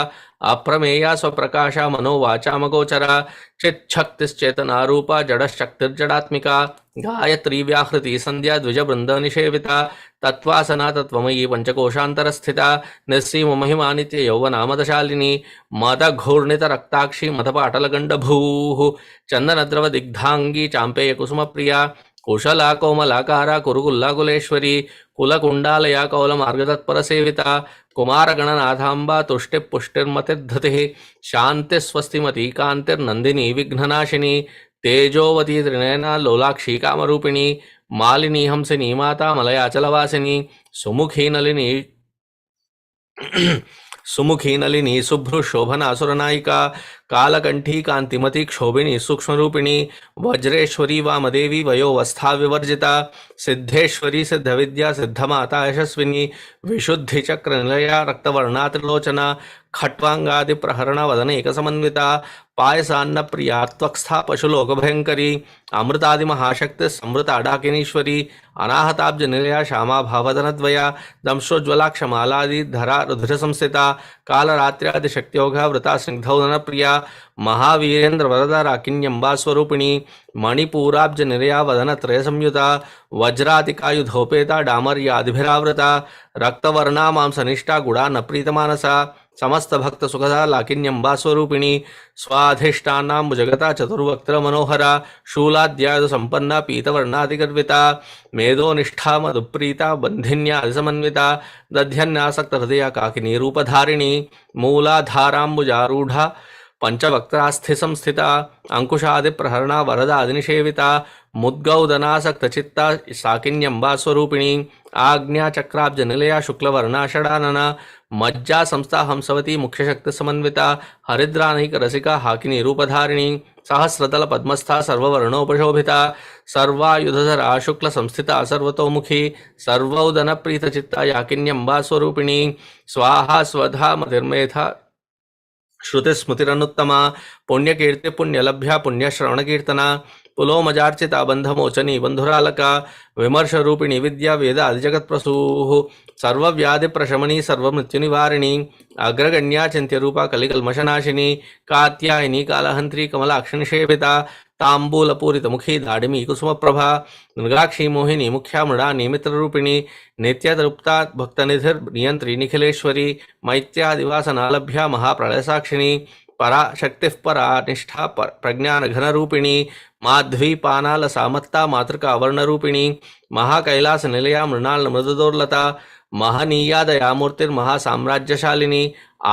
अप्रमेया स्वप्रकाशा मनोवाचामगोचरा चिच्छक्तिश्चेतनारूपा जडशक्तिर्जडात्मिका गायत्री व्याहृति संध्या द्विजवृंद निषेविता तत्वासना तत्वमयी पंचकोशांतरस्थिता निस्सीम महिमा नित्य यौवनामदशालिनी मदघूर्णित रक्ताक्षी मदपाटलगंडभूः चंदनद्रव दिग्धांगी चांपेय कुसुमप्रिया कुशला कोमलाकारा कुरुकुल्ला कुलेश्वरी कुलकुंडालया कौलमार्गतत्पर सेविता कुमारगणनाथांबा तुष्टिपुष्टिर्मतिर्धतिः शांतिस्वस्तिमती कांतिर्नंदिनी विघ्ननाशिनी तेजोवती त्रिनयना लोलाक्षी कामरूपिणी मालिनी हंसिनी माता मलयाचलवासिनी सुमुखी नलिनी शुभ्रुशोभना सुरनायिका कालकंठी कांतिमती क्षोभिणी सूक्ष्मरूपिणी वज्रेश्वरी वामदेवी वयोवस्था विवर्जिता सिद्धेश्वरी सिद्धविद्या सिद्धमाता यशस्विनी विशुद्धिचक्र निलया रक्तवर्णा त्रिलोचना खट्वांगादि प्रहरण वदन एक समन्विता पायसान्न प्रियात्वक्स्था पशुलोकभयंकरी अमृतादि महाशक्ति समृताडाकिनीश्वरी अनाहताब्ज निलया श्यामा भावदनद्वया दंशोज्वलाक्षमालादि धरा रुधिर संस्थिता कालरात्र्यादि शक्तियोगा वृता स्निग्धौदन प्रिया महावीरेन्द्र वरदा राकिन्यंबा स्वरूपिणी मणिपूराब्ज निलया वदन त्रय संयुता वज्रातिकायुधोपेता डामर्यादिभिरावृता रक्तवर्णा मांसनिष्ठा गुड़ा न प्रीतमानसा समस्त भक्त सुखदा लाकिन्यंबा स्वरूपिणी स्वाधिष्ठानां भुजगता चतुर्वक्त्र मनोहरा शूलाद्यायु संपन्ना पीतवर्णादिगर्विता मेधोनिष्ठा मधुप्रीता बंधिन्यादिसमन्विता दध्यन्यासक्त हृदया काकिनी रूपधारिणी मूलाधाराम्बुजारूढ़ा पंचवक्त्रास्थि संस्थिता अंकुशादि प्रहरणा वरदादिनिषेविता मुद्गौदनासक्त चित्ता साकिन्यंबा स्वरूपिणी आज्ञा चक्राब्ज निलया शुक्लवर्णा षडानना मज्जा संस्था हंसवती मुख्य शक्ति समन्विता हरिद्रानैक रसिका हाकिनी रूपधारिणी सहस्रदल पद्मस्था सर्ववर्णोपशोभिता सर्वायुधधरा शुक्ल संस्थिता सर्वतोमुखी सर्वौदन प्रीतचित्ता याकिन्यंबा स्वरूपिणी स्वाहा स्वधा मतिर्मेधा श्रुतिस्मृतिरनुत्तमा पुण्यकीर्ति पुण्यलभ्या पुण्यश्रवणकीर्तना पुलोमजार्चिता बंधमोचनी बंधुरालका विमर्शरूपिणी विद्या वेदादिजगत्प्रसूः सर्वव्याधिप्रशमनी सर्वमृत्युनिवारिणी अग्रगण्या चिन्त्यरूपा कलिकल्मषनाशिनी कात्यायनी कालहन्त्री कमलाक्षनिषेविता ताम्बूलपूरितमुखी दाडिमी कुसुमप्रभा मृगाक्षी मोहिनी मुख्या मृडा निमित्ररूपिणी नित्यतृप्ता भक्तनिधिर्नियन्त्री निखिलेश्वरी मैत्यादिवासनालभ्या महाप्रलयसाक्षिणी परा शक्तिः परा निष्ठा प्रज्ञान घनरूपिणी माध्वी पानाल सामत्ता मातृका वर्णरूपिणी महाकैलास निलया मृणाल मृदुदोर्लता महनीया दयामूर्तिर्महासाम्राज्यशालिनी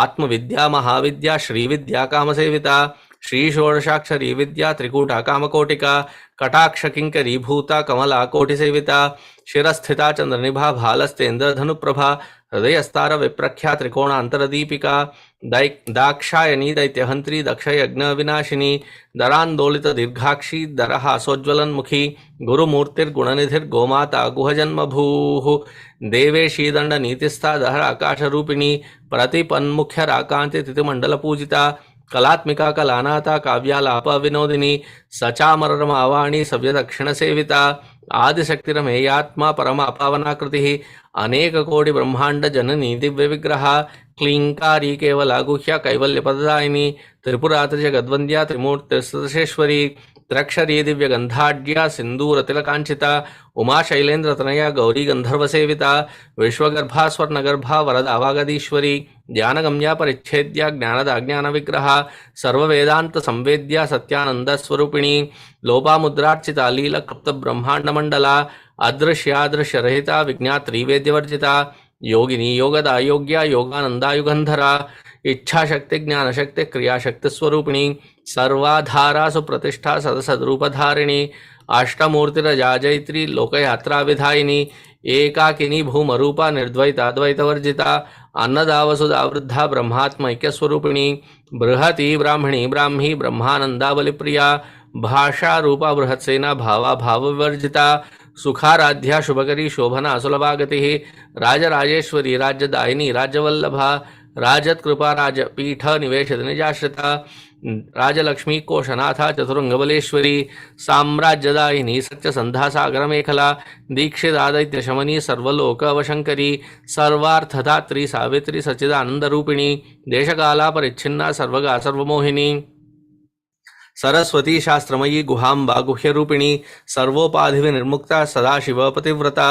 आत्मविद्या महाविद्या श्रीविद्या कामसेविता श्री षोडशाक्षरी विद्या त्रिकूटा कामकोटिका कटाक्ष किंकरी भूता कमला कोटिसेविता शिरस्थिता चंद्रनिभा भालस्तेन्द्रधनुप्रभा हृदयस्तार विप्रख्या त्रिकोणांतरदीपिका दाक्षायनी दैत्यहंत्री दक्षयज्ञ विनाशिनी दरांदोलित दीर्घाक्षी दरहासोज्वलन्मुखी गुरुमूर्तिर्गुणनिधिर्गोमाता गुहजन्मभूः देवेशी दंड नीतिस्था दहर आकाशरूपिणी प्रतिपन्मुख्यराकांति तिथिमंडलपूजिता कलात्मिका कलानाथा काव्यालाप विनोदिनी सचामरमावाणी सव्यदक्षिण सेविता आदिशक्तिरमेयात्मा परमापावनाकृतिः अनेक कोटि ब्रह्मांड जननी दिव्य विग्रह क्लींकारी केवला गुह्या कैवल्यपददायिनी त्रिपुरा त्रिजगद्वन्द्या त्रिमूर्तिसदशेश्वरी त्र्यक्षरी दिव्यगंधाढ्या सिंदूरतिलकांचिता उमा शैलेन्द्रतनया गौरी गंधर्वसेविता विश्वगर्भा स्वर्णगर्भा वरदावागदीश्वरी ज्ञानगम्या परिच्छेद्या ज्ञानदाज्ञान विग्रह सर्ववेदांत संवेद्या सत्यानंद स्वरूपिणी लोपामुद्रार्चिता लील क्लुप्त ब्रह्मांड मंडला अदृश्यादृश्य रहिता विज्ञात्री वेद्यवर्जिता योगिनी योगदा योग्या योगानंदा युगंधरा इच्छाशक्ति ज्ञानशक्ति क्रियाशक्ति स्वरूपिणी सर्वाधारा सुप्रतिष्ठा सदसद्रूपधारिणी अष्टमूर्तिरजाजयित्री लोकयात्रा विधायिनी एकाकिनी भूमरूपा निर्द्वैताद्वैतवर्जिता अन्नदा वसुधा वृद्धा ब्रह्मात्मैक्यस्वरूपिणी बृहती ब्राह्मणी ब्राह्मी ब्रह्मानंदा बलिप्रिया भाषा रूपा बृहत्सेना भावा भावविवर्जिता सुखाराध्या शुभकरी शोभना सुलभागति राजराजेश्वरी राज्यदायिनी राज्यवल्लभा राजत्कृपा राजपीठ निवेशित निजाश्रिता राजलक्ष्मी कोशनाथा चतुरंगबलेश्वरी साम्राज्यदायिनी सत्यसंधा सागर मेखला दीक्षिता दैत्यशमनी सर्वलोकवशंकरी सर्वार्थदात्री सावित्री सच्चिदानंद रूपिणी देशकाला परिच्छिन्ना सर्वगा सर्वमोहिनी सरस्वती शास्त्रमयी गुहांबा गुह्यरूपिणी सर्वोपाधिविनिर्मुक्ता सदाशिव पतिव्रता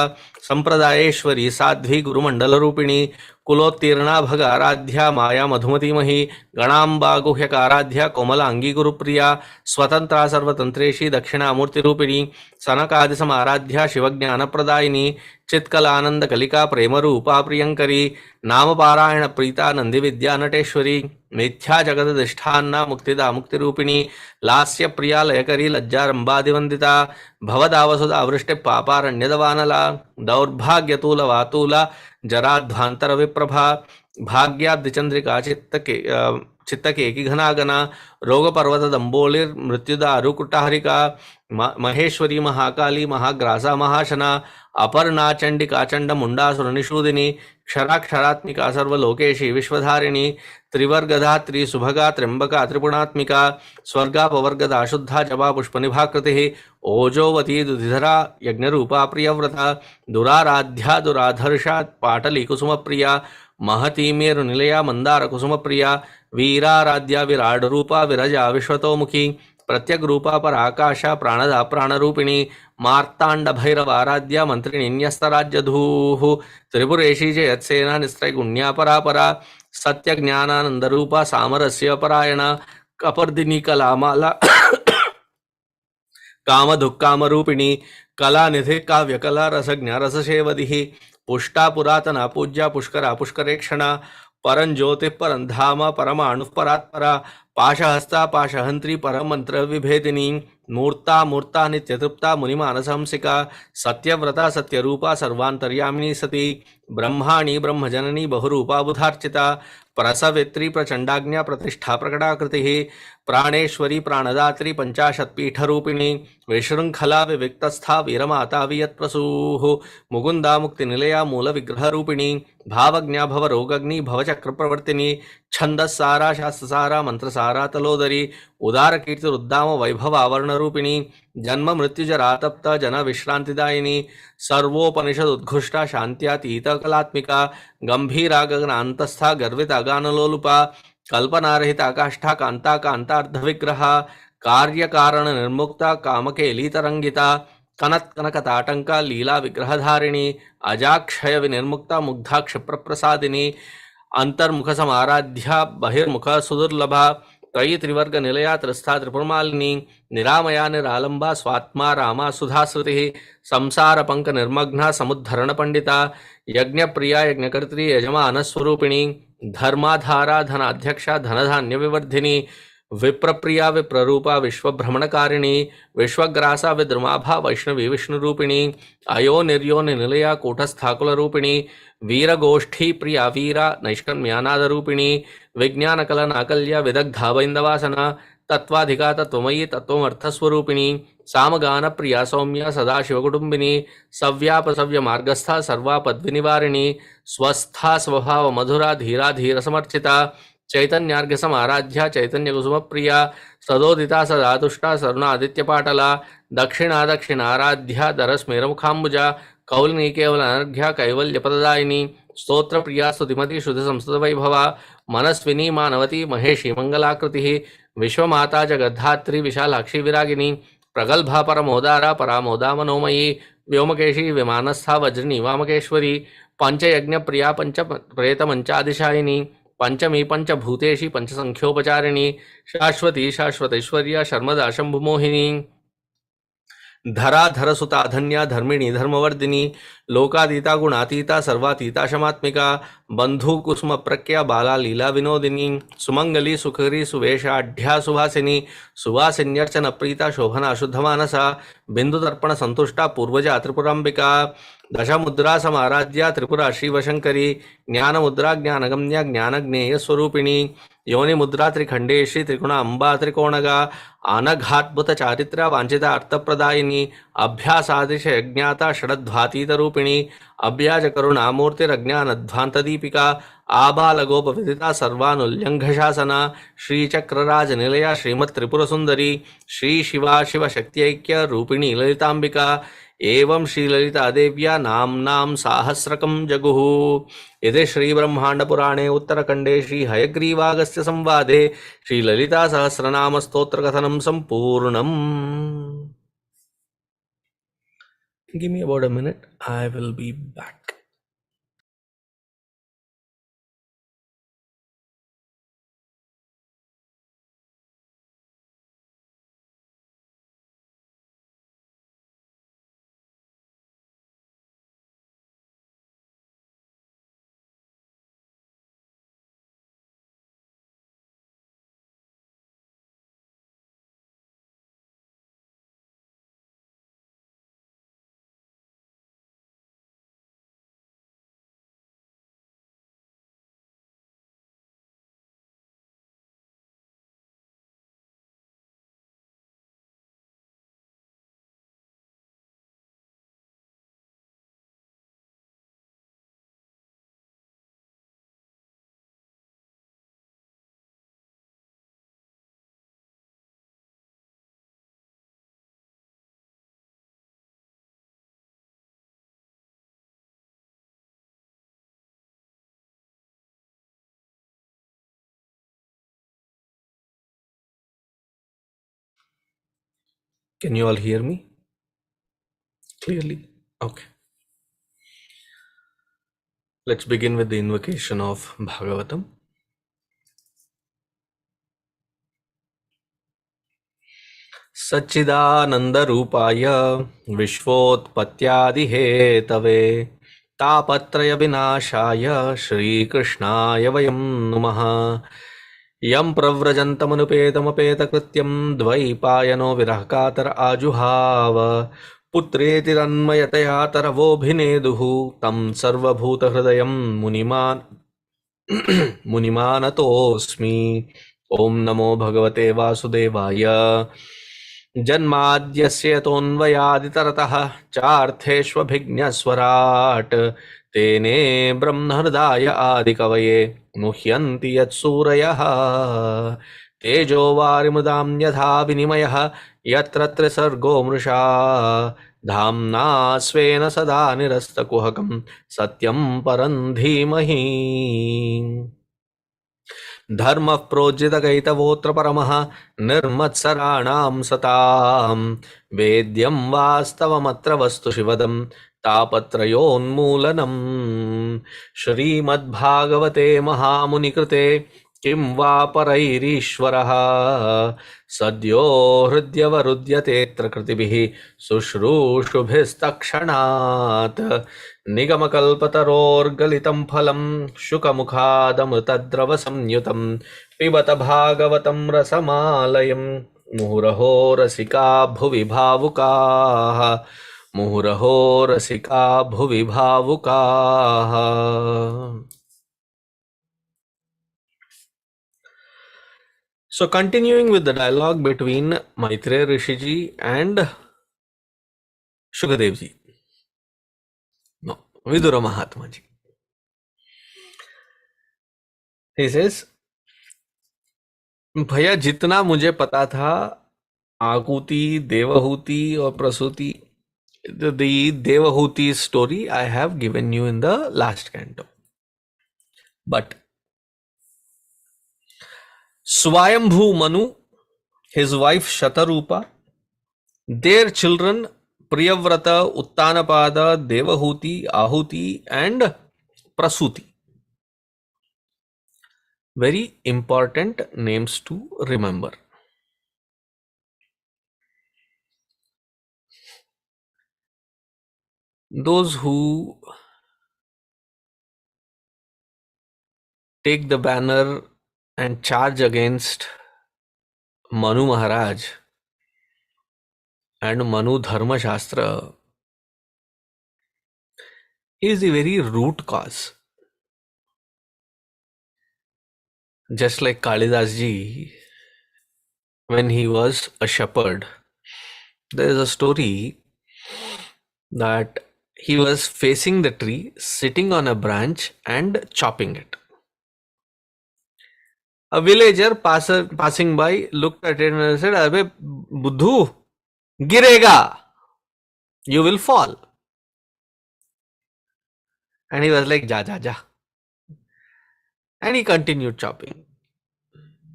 संप्रदायेश्वरी साध्वी गुरुमंडलरूपिणी कुलोत्तीर्णा भगाराध्या माया मधुमतीमही गणांबा गुह्यकाराध्या कोमलांगी गुरुप्रिया स्वतंत्रा सर्वतंत्रेशी दक्षिणामूर्तिरूपिणी सनकादिसमाराध्या शिवज्ञानप्रदायिनी चित्कलानंद कलिका प्रेमरूपा प्रियंकरी नामपारायण प्रीता नंदिविद्या नटेश्वरी मिथ्या जगदधिष्ठान्ना मुक्तिदा मुक्तिरूपिणी लास्य प्रिया लयकरी लज्जारंबादिवंदिता भवदावसुधा वृष्टि पापारण्यदवानला दौर्भाग्यतूल वातूला जराध्वांतर विप्रभा भाग्याब्दिचंद्रिका चित्तकेकी घनागना रोगपर्वत दंबोलिर मृत्युदारुकुटाहरिका महेश्वरी महाकाली महाग्रासा महाशना अपर्णा चंडिका चंड मुंडासुर निषूदिनी क्षराक्षरात्मिका सर्वलोकेशी विश्वधारिणी त्रिवर्गधात्री सुभगा त्र्यंबका त्रिपुणात्मिका स्वर्गापवर्गदा शुद्धा जपा पुष्पनिभाकृतिः ओजोवती दुधिधरा यज्ञरूपा प्रियव्रता दुराराध्या दुराधर्षा पाटली कुसुमप्रिया महती मेरुनिलया मंदार कुसुमप्रिया वीराराध्या विराड रूपा विरजा विश्वतोमुखी प्रत्यग रूपा पर आकाशा प्राणदा प्राणरूपिणी मार्तांड भैरवाराध्या मंत्रिणीन्यस्तराज्यधूः त्रिपुरेशी जयत्सेना निस्त्रैगुण्या परापरा सत्य ज्ञानानंद रूपा सामरस्य परायणा कपर्दिनी कलामाला कामधुक्कामरूपिणी कलानिधि काव्यकला रसज्ञा रससेवदिः पुष्टा पुरातना पूज्या पुष्करा पुष्करेक्षणा परंज्योति परंधामा परमाणु परात्परा पाशहस्ता पाशहंत्री परमंत्र विभेदिनी मूर्ता मूर्ता नित्यतृप्ता मुनिमानसहंसिका सत्यव्रता सत्यरूपा सर्वांतर्यामिनी सती ब्रह्माणी ब्रह्मजननी बहुरूपा बुधार्चिता प्रसवित्री प्रचंडाज्ञा प्रतिष्ठा प्रकटाकृतिः प्राणेश्वरी प्राणदात्री पंचाशत्पीठरूपिणी विशृंखला विविक्तस्था वीरमाता वियत्प्रसूः मुकुन्दा मुक्तिनिलया मूलविग्रहरूपिणी भावज्ञा भवरोगग्नि भवचक्रप्रवर्तिनी छन्दस्सारा शास्त्रसारा मंत्रसारा तलोदरी उदारकीर्तिरुद्दाम वैभवावर्णरूपिणी जन्म मृत्युजरातप्त जन विश्रांतिदायिनी सर्वोपनिषदुद्घुष्टा शान्त्यातीत कलात्मिका गंभीरा गगनान्तस्था गर्विता गानलोलुपा कल्पनारहिता काष्ठा कांता कांतार्धविग्रहा कार्यकारण निर्मुक्ता कामकेलीतरंगिता कनत कनकताटंका लीला विग्रहधारिणी अजाक्षय विनिर्मुक्ता मुग्धा क्षिप्रप्रसादिनी अंतर्मुख समाराध्या बहिर्मुख सुदुर्लभा त्रयी त्रिवर्ग निलया त्रस्था त्रिपुरमालिनी निरामया निरालंबा स्वात्मा रामा सुधाश्रुति संसार पंक निर्मग्ना समुद्धरण पंडिता यज्ञ प्रिया यज्ञकर्त्री यजमान स्वरूपिणी धर्माधारा धनाध्यक्षा धनधान्य विवर्धिनी विप्रप्रिया विप्ररूपा विश्वभ्रमणकारिणी विश्वग्रासा विद्रुमाभा वैष्णवी विष्णुरूपिणी अयो निर्यो निलया कूटस्थाकुलरूपिणी वीरगोष्ठी प्रिया वीरा नैष्कर्म्यानादरूपिणी विज्ञानकलनाकल्या विदग्धा वैन्दवासना तत्वाधिका तत्वमयी तत्वमर्थस्वरूपिणी सामगान प्रिया सौम्या सदाशिवकुटुंबिनी सव्याप सव्य मार्गस्था सर्वापद्विनिवारिणी स्वस्था स्वभाव मधुरा धीरा धीर समर्चिता चैतन्यार्घ्य समाराध्या चैतन्य कुसुम प्रिया सदोदिता सदातुष्टा सरुणादित्यपाटला दक्षिणा दक्षिणाराध्या दरस्मेरमुखाम्बुजा कौलिनी केवल अनर्घ्या कैवल्यपददायिनी स्तोत्र प्रिया स्तुतिमती शुद्ध संस्कृत वैभवा मनस्विनी मानवती महेशी मंगलाकृति विश्वमाता जगद्धात्री विशालाक्षी विरागिनी प्रगल्भा परमोदारा परामोदा मनोमयी व्योमकेशी विमानस्था वज्रिनी वामकेश्वरी पंचयज्ञ प्रिया पंच प्रेत मंचादिशायिनी पंचमी पंचभूतेशी पंचसंख्योपचारिणी शाश्वती शाश्वतैश्वर्या शर्मदा शंभुमोहिनी धरा धरसुता धन्या धर्मिणी धर्मवर्धिनी लोकातीता गुणातीता सर्वातीता शमात्मिका बंधु कुसुम प्रज्ञा बाला लीला विनोदिनी सुमंगली सुखरी सुवेशाढ्या सुभासिनी सुवासिन्यर्चन प्रीता शोभना शुद्धमानसा बिंदुदर्पण संतुष्टा पूर्वजा त्रिपुरांबिका दशमुद्रा समाराध्या त्रिपुरा शिवशंकरी ज्ञानमुद्रा ज्ञानगम्या ज्ञानज्ञेय स्वरूपिणी योनिमुद्रा त्रिखंडेशी त्रिगुणा अंबा त्रिकोणगा अनघाद्भुत चारित्र्या वांछिता अर्थप्रदायिनी अभ्यासादिश यज्ञाता षडध्वातीत रूपिणी अभ्याज करुणामूर्तिरज्ञानध्वांत दीपिका आबालगोपविदिता सर्वानुल्यंघशासना श्रीचक्रराज निलया श्रीमत् त्रिपुर सुंदरी श्री शिवा शिव शक्त्यैक्य रूपिणी ललितांबिका एवं श्रीललिता देव्या नाम्नां साहस्रकं जगुः। इति श्रीब्रह्माण्डपुराणे उत्तरखण्डे श्रीहयग्रीवागस्त्य संवादे श्रीललिता सहस्रनाम स्तोत्रकथनं सम्पूर्णम्। Give me about a minute, I will be back. Can you all hear me clearly? Okay. Let's begin with the invocation of Bhagavatam. Satchidananda-rupaya Vishvotpatyadi-hetave Tapatraya-vinashaya Shri Krishnaya vayam namaha. यं प्रव्रजन्तमनुपेतमपेतकृत्यं द्वैपायनो विरहकातर आजुहाव पुत्रेति तन्मयतया तरवोऽभिनेदुः तं सर्वभूतहृदयं मुनिमानतोऽस्मि। ॐ नमो भगवते वासुदेवाय। जन्माद्यस्य तोऽन्वयादितरतः चार्थेष्वभिज्ञस्वराट् तेने ब्रह्महृदाय आदिकवये मुह्यन्ति यत्सूरयः तेजो वारिमृदां यथा विनिमयः यत्र त्रिसर्गो मृषा धाम्ना स्वेन सदा निरस्तकुहकं सत्यं परं धीमहि धर्मः प्रोज्झितकैतवोऽत्र परमः निर्मत्सराणां सतां वेद्यं वास्तवमत्र वस्तु शिवदं तापत्रयोन्मूलनम् श्रीमद्भागवते महामुनिकृते किं वा परैरीश्वरः सद्यो हृद्यवरुध्यतेऽत्र कृतिभिः शुश्रूषुभिस्तक्षणात् निगमकल्पतरोर्गलितं फलं शुकमुखादमृतद्रवसंयुतं पिबत भागवतं रसमालयं मुहुरहो रसिका भुवि भावुकाः मुहुरहो रसिका भुवि भावुकाः. So continuing with the dialogue between Maitreya Rishiji and Shukadev ji. No, Vidura Mahatma ji. He says, भैया जितना मुझे पता था आकुति देवहूति और प्रसूति, the Devahuti story I have given you in the last canto. But Swayambhu Manu, his wife Shatarupa, their children Priyavrata, Uttanapada, Devahuti, Ahuti and Prasuti. Very important names to remember. Those who take the banner and charge against Manu Maharaj and Manu Dharma Shastra is the very root cause. Just like Kalidas ji, when he was a shepherd, there is a story that he was facing the tree, sitting on a branch and chopping it. A villager passing by looked at it and said, "Abhe Buddhu, girega, you will fall." And he was like, "Ja, ja, ja." And he continued chopping.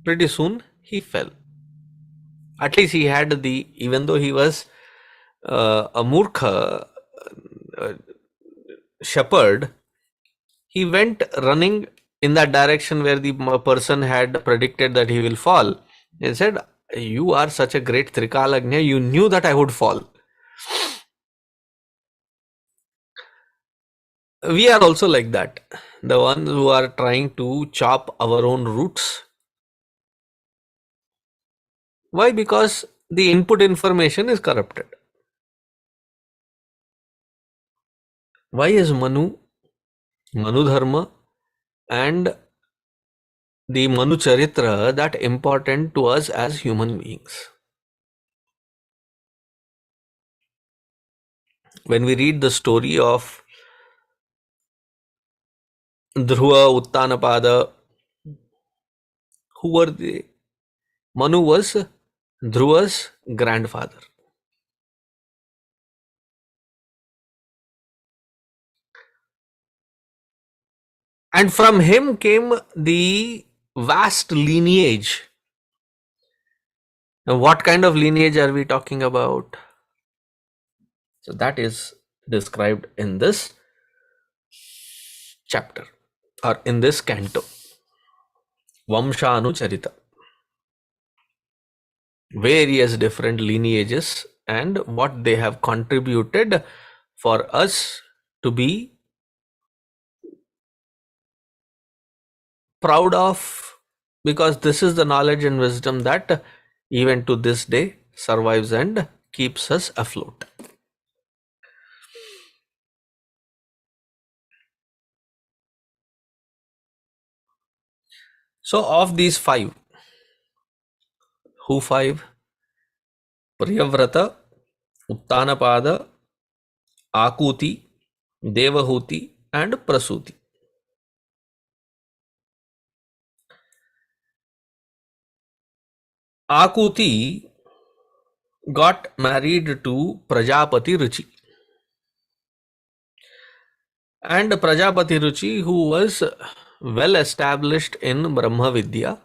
Pretty soon he fell. At least he had even though he was a murkha shepherd, he went running in that direction where the person had predicted that he will fall. He said, "You are such a great Trikalagnya, you knew that I would fall." We are also like that. The ones who are trying to chop our own roots. Why? Because the input information is corrupted. Why is Manu Dharma and the Manu Charitra that important to us as human beings? When we read the story of Dhruva, Uttanapada, who were they? Manu was Dhruva's grandfather. And from him came the vast lineage. Now, what kind of lineage are we talking about? So that is described in this chapter or in this canto. Vamshanucharita. Various different lineages and what they have contributed for us to be proud of, because this is the knowledge and wisdom that even to this day survives and keeps us afloat. So of these five, who five? Priyavrata, Uttanapada, Akuti, Devahuti, and Prasuti. Akuti got married to Prajapati Ruchi. And Prajapati Ruchi, who was well established in Brahma Vidya,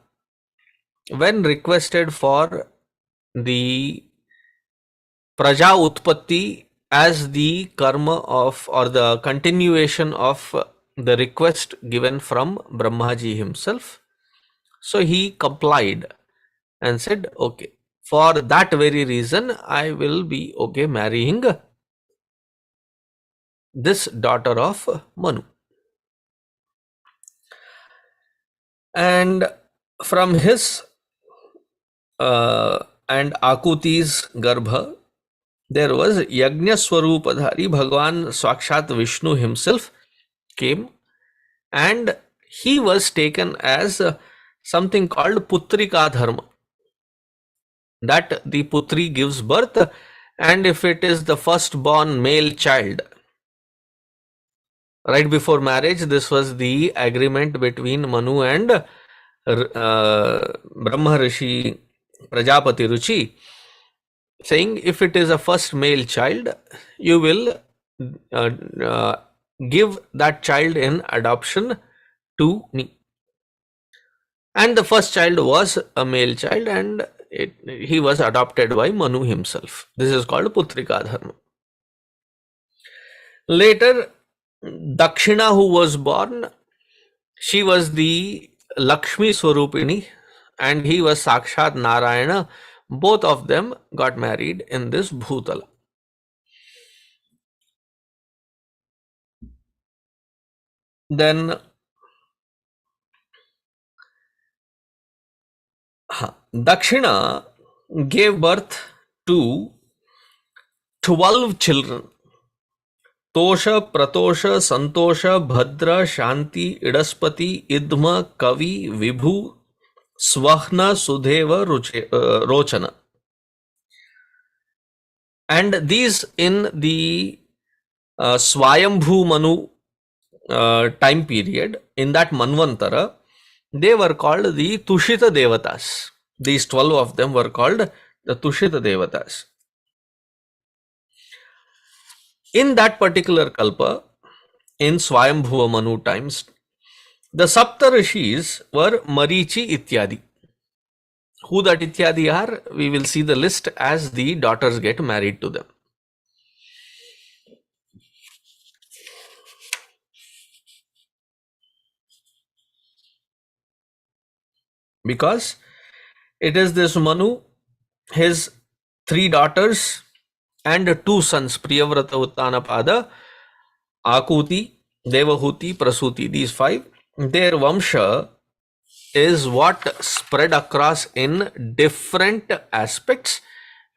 when requested for the Praja Utpatti as the karma of or the continuation of the request given from Brahmaji himself, so he complied and said, okay, for that very reason I will be okay marrying this daughter of Manu. And from his and Akuti's Garbha, there was Yajna Swarupadhari, Bhagwan Swakshat Vishnu himself came, and he was taken as something called Putrika Dharma, that the Putri gives birth, and if it is the firstborn male child, right before marriage, this was the agreement between Manu and Brahma Rishi Prajapati Ruchi, saying if it is a first male child, you will give that child in adoption to me. And the first child was a male child, and he was adopted by Manu himself. This is called Putrika Dharma. Later, Dakshina, who was born, she was the Lakshmi Swarupini, and he was Sakshat Narayana. Both of them got married in this Bhutala. Then Dakshina gave birth to 12 children. Tosha, Pratosha, Santosha, Bhadra, Shanti, Idaspati, Idma, Kavi, Vibhu, Swahna, Sudheva, Rochana. And these in the Swayambhu Manu time period, in that Manvantara, they were called the Tushita Devatas. These 12 of them were called the Tushita Devatas. In that particular Kalpa, in Swayambhuva Manu times, the Sapta Rishis were Marichi Ityadi. Who that Ityadi are, we will see the list as the daughters get married to them. Because it is this Manu, his 3 daughters and 2 sons, Priyavrata, Uttanapada, Akuti, Devahuti, Prasuti, these 5, their Vamsha is what spread across in different aspects,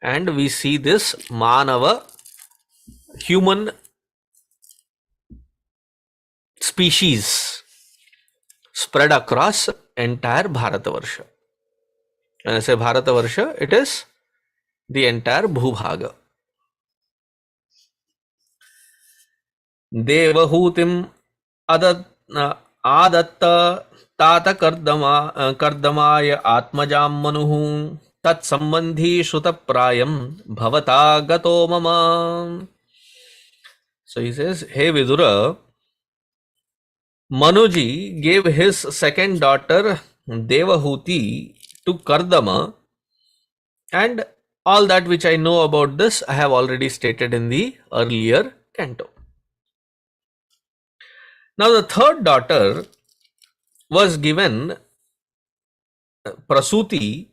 and we see this Manava, human species, spread across entire Bharatavarsha. When I say Bharatavarsha, it is the entire Bhubhaga. Devahutim adatta tata kardamaya atmajam manuhu tat sambandhi shutaprayam bhavata gato mama. So he says, hey Vidura, Manuji gave his second daughter Devahuti to Kardama, and all that which I know about this I have already stated in the earlier canto. Now the third daughter was given, Prasuti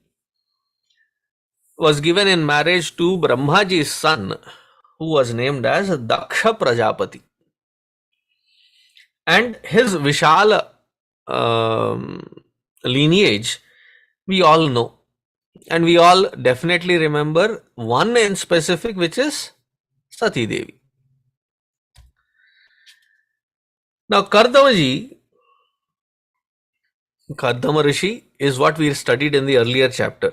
was given in marriage to Brahmaji's son, who was named as Daksha Prajapati. And his Vishala lineage we all know, and we all definitely remember one in specific, which is Sati Devi. Now Kardama Rishi is what we studied in the earlier chapter.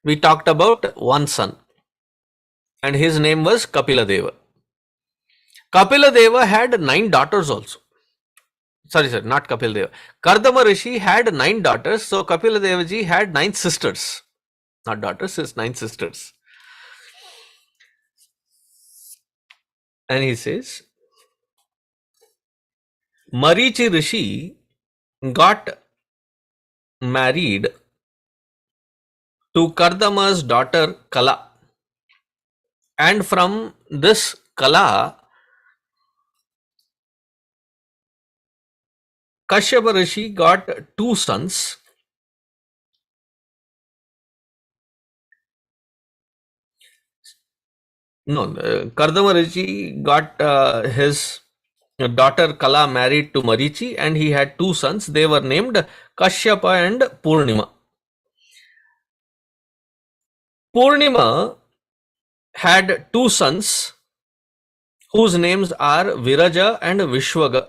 We talked about one son, and his name was Kapila Deva. Kapila Deva had 9 daughters also. Sorry, not Kapila Deva. Kardama Rishi had 9 daughters, so Kapila Deva ji had 9 sisters. Not daughters, it's 9 sisters. And he says, Marichi Rishi got married to Kardama's daughter Kala. And from this Kala, Kashyapa Rishi got 2 sons. No, Kardama Rishi got his daughter Kala married to Marichi, and he had 2 sons. They were named Kashyapa and Purnima. Purnima had 2 sons whose names are Viraja and Vishwaga,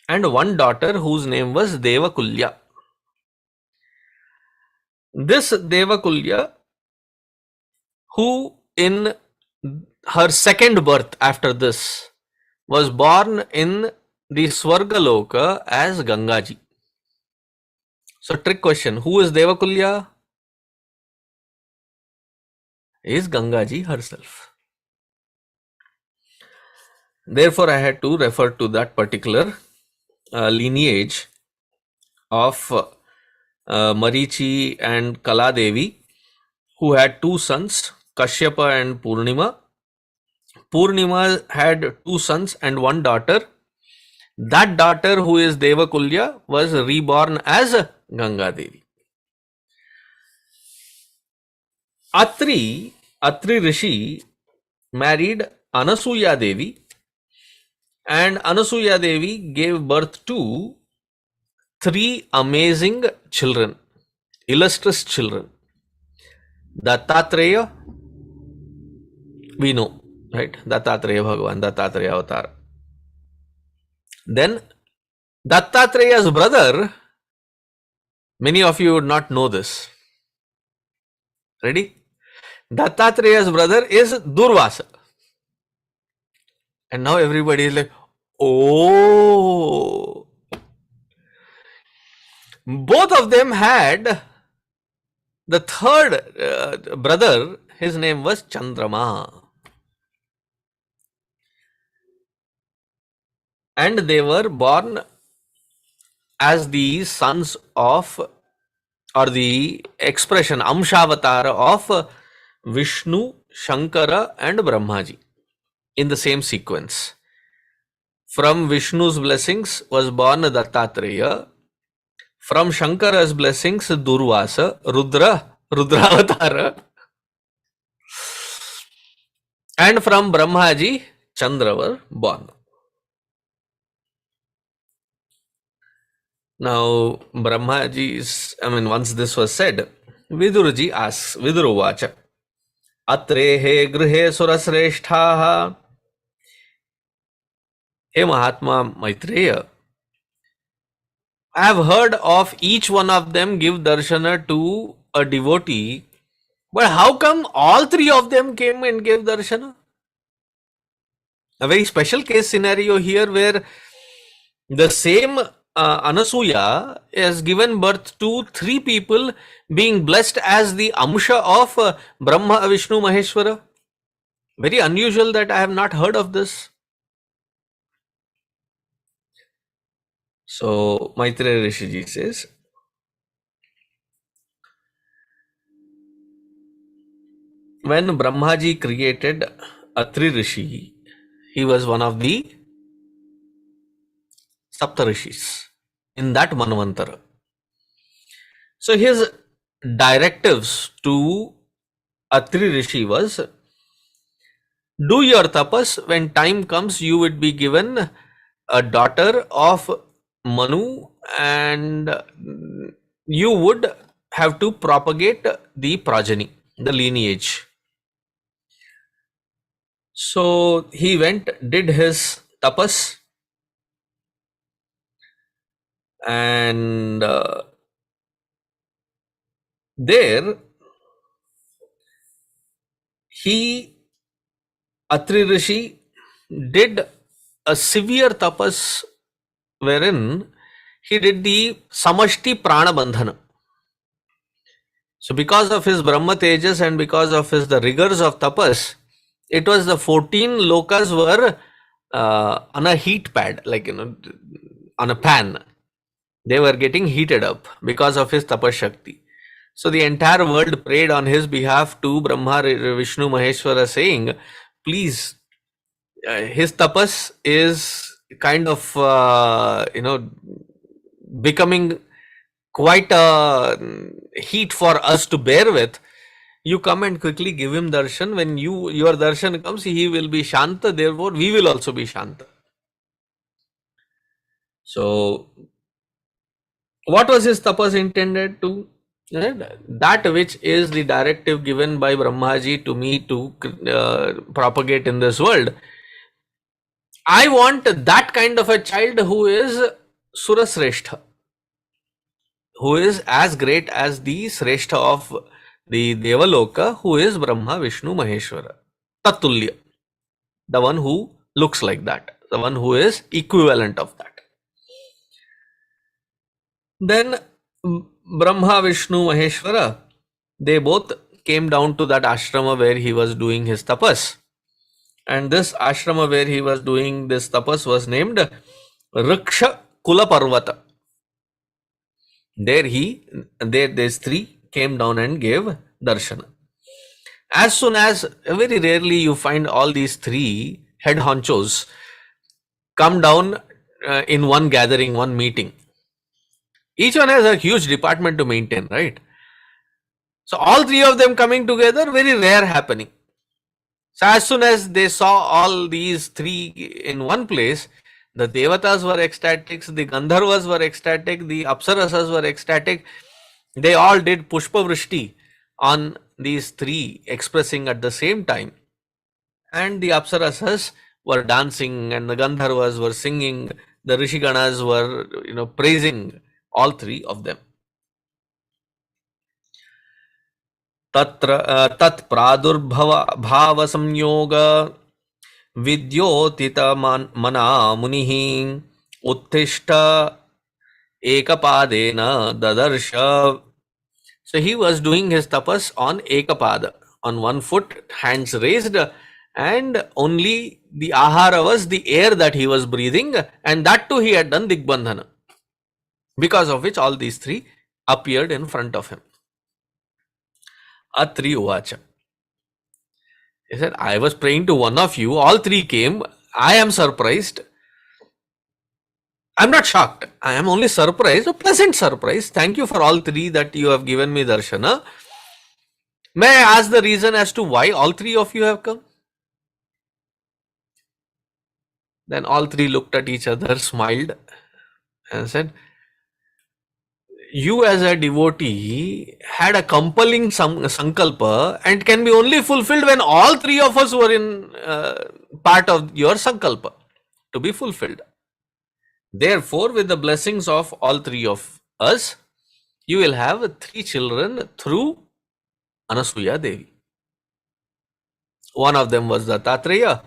and 1 daughter whose name was Devakulya. This Devakulya, who in her second birth after this was born in the Swargaloka as Gangaji. So trick question, who is Devakulya? Is Gangaji herself. Therefore, I had to refer to that particular lineage of Marichi and Kala Devi, who had 2 sons, Kashyapa and Purnima. Purnima had 2 sons and 1 daughter. That daughter, who is Devakulya, was reborn as Ganga Devi. Atri Rishi married Anasuya Devi, and Anasuya Devi gave birth to 3 amazing children, illustrious children. Dattatreya, we know, right? Dattatreya Bhagavan, Dattatreya Avatar. Then Dattatreya's brother, many of you would not know this. Ready? Dattatreya's brother is Durvasa. And now everybody is like, oh. Both of them had the third brother, his name was Chandrama. And they were born as the sons of, or the expression, Amshavatara of Vishnu, Shankara and Brahmaji in the same sequence. From Vishnu's blessings was born Dattatreya. From Shankara's blessings, Durvasa, Rudravatara. And from Brahmaji, Chandra were born. Now, Brahmaji's, once this was said, Viduraji asks, Viduruvacha, Atrehe Grihe Surasreshtaha. Hey Mahatma Maitreya, I have heard of each one of them give darshana to a devotee, but how come all 3 of them came and gave darshana? A very special case scenario here where the same Anasuya has given birth to 3 people being blessed as the Amsha of Brahma, Vishnu, Maheshwara. Very unusual that I have not heard of this. So Maitreya Rishi says, when Brahmaji created Atri Rishi, he was one of the Saptarishis in that Manvantara. So his directives to Atri Rishi was, do your tapas, when time comes you would be given a daughter of Manu and you would have to propagate the progeny, the lineage. So he went, did his tapas, and there he Atri Rishi did a severe tapas wherein he did the Samashti Prana Bandhana. So because of his Brahma Tejas and because of the rigors of tapas, it was the 14 lokas were on a heat pad, like, on a pan. They were getting heated up because of his tapas shakti. So the entire world prayed on his behalf to Brahma, Vishnu, Maheshwara, saying, please, his tapas is kind of, becoming quite a heat for us to bear with. You come and quickly give him darshan. When your darshan comes, he will be shanta, therefore we will also be shanta. So what was his tapas intended to? That which is the directive given by Brahmaji to me to propagate in this world. I want that kind of a child who is Surasreshtha, who is as great as the Sreshta of the Devaloka, who is Brahma, Vishnu, Maheshwara. Tatulya. The one who looks like that. The one who is equivalent of that. Then Brahma, Vishnu, Maheshwara, they both came down to that ashrama where he was doing his tapas. And this ashrama where he was doing this tapas was named Riksha Kula Parvata. There these three came down and gave darshana. As soon as, very rarely you find all these three head honchos come down in one gathering, one meeting. Each one has a huge department to maintain, right? So all three of them coming together, very rare happening. So as soon as they saw all these three in one place, the Devatas were ecstatic, the Gandharvas were ecstatic, the Apsarasas were ecstatic. They all did Pushpa Vrishti on these three, expressing at the same time. And the Apsarasas were dancing and the Gandharvas were singing, the Rishiganas were, praising all three of them. Tat pradurbhava bhava samyoga vidyotita mana munihi uttishta ekapadena dadarsha. So he was doing his tapas on ekapada, on one foot, hands raised, and only the ahara was the air that he was breathing, and that too he had done digbandhana, because of which all these three appeared in front of him. Atri Uvacha. He said, I was praying to one of you, all three came, I am surprised. I am not shocked, I am only surprised, a pleasant surprise. Thank you for all three that you have given me darshana. May I ask the reason as to why all three of you have come? Then all three looked at each other, smiled, and said, you as a devotee had a compelling sankalpa and can be only fulfilled when all three of us were in part of your sankalpa to be fulfilled. Therefore, with the blessings of all three of us, you will have three children through Anasuya Devi. One of them was the Dattatreya,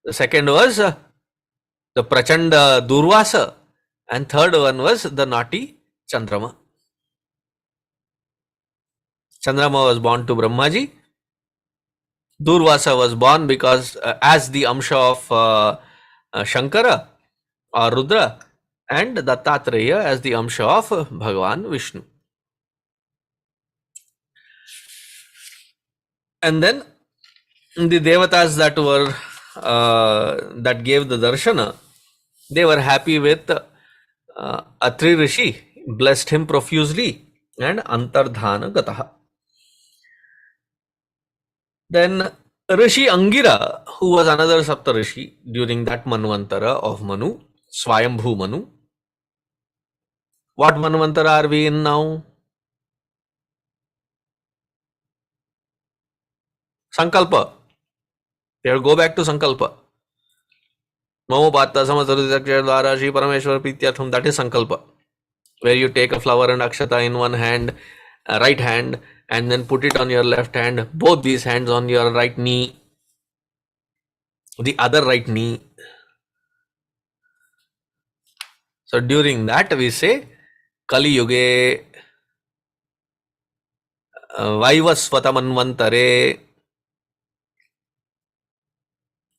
the second was the Prachanda Durvasa, and third one was the naughty Chandrama. Chandrama was born to Brahmaji. Durvasa was born because as the Amsha of Shankara or Rudra, and Dattatreya as the Amsha of Bhagavan Vishnu. And then the Devatas that were that gave the darshana, they were happy with Atri Rishi, blessed him profusely, and Antardhana Gataha. Then Rishi Angira, who was another Sapta Rishi during that Manvantara of Manu, Swayambhu Manu. What Manvantara are we in now? Sankalpa. Here, go back to Sankalpa. Mamopata Samasarudakshaya Dvara Shri Parameshwar Prityatham. That is Sankalpa, where you take a flower and akshata in one hand, right hand, and then put it on your left hand, both these hands on your right knee. the other right knee. So during that we say Kali Yuge Vaivasvata Manvantare.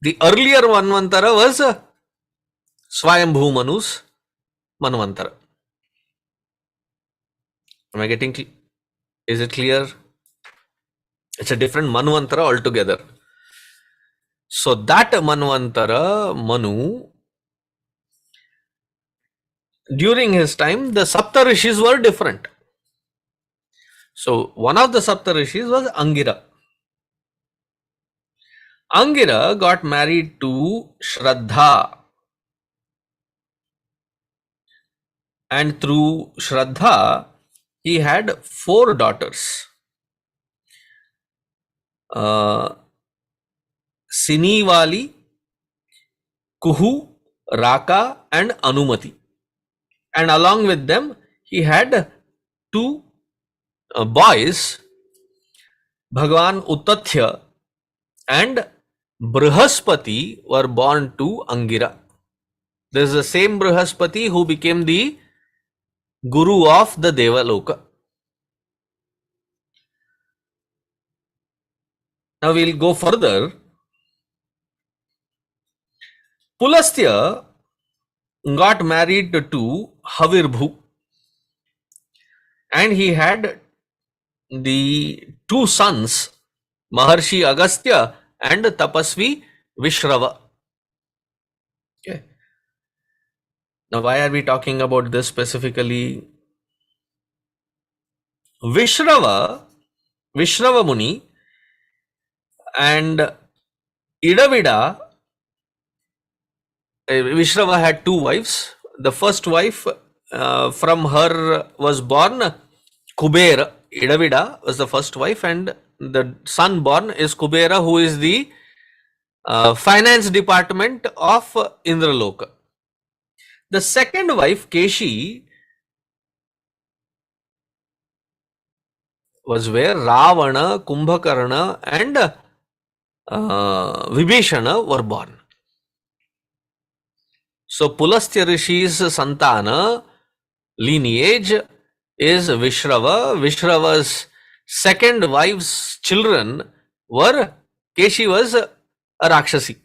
The earlier Manvantara was Swayambhu Manu's Manvantara. Am I getting clear? Is it clear? It's a different Manvantara altogether. So that Manvantara, Manu, during his time, the Sapta Rishis were different. So one of the Sapta Rishis was Angira. Angira got married to Shraddha. And through Shraddha, he had 4 daughters. Sinivali, Kuhu, Raka and Anumati. And along with them, he had 2 boys, Bhagavan Uttathya and Brihaspati were born to Angira. This is the same Brihaspati who became the Guru of the Devaloka. Now we'll go further. Pulastya got married to Havirbhu and he had the 2 sons, Maharshi Agastya and Tapasvi Vishrava. Okay. Now why are we talking about this specifically? Vishrava Muni and Idavida, Vishrava had 2 wives. The first wife, from her was born Kubera. Idavida was the first wife and the son born is Kubera, who is the finance department of Indraloka. The second wife, Keshi, was where Ravana, Kumbhakarna and Vibhishana were born. So Pulastya Rishi's Santana lineage is Vishrava. Vishrava's second wife's children were, Keshi was a Rakshasi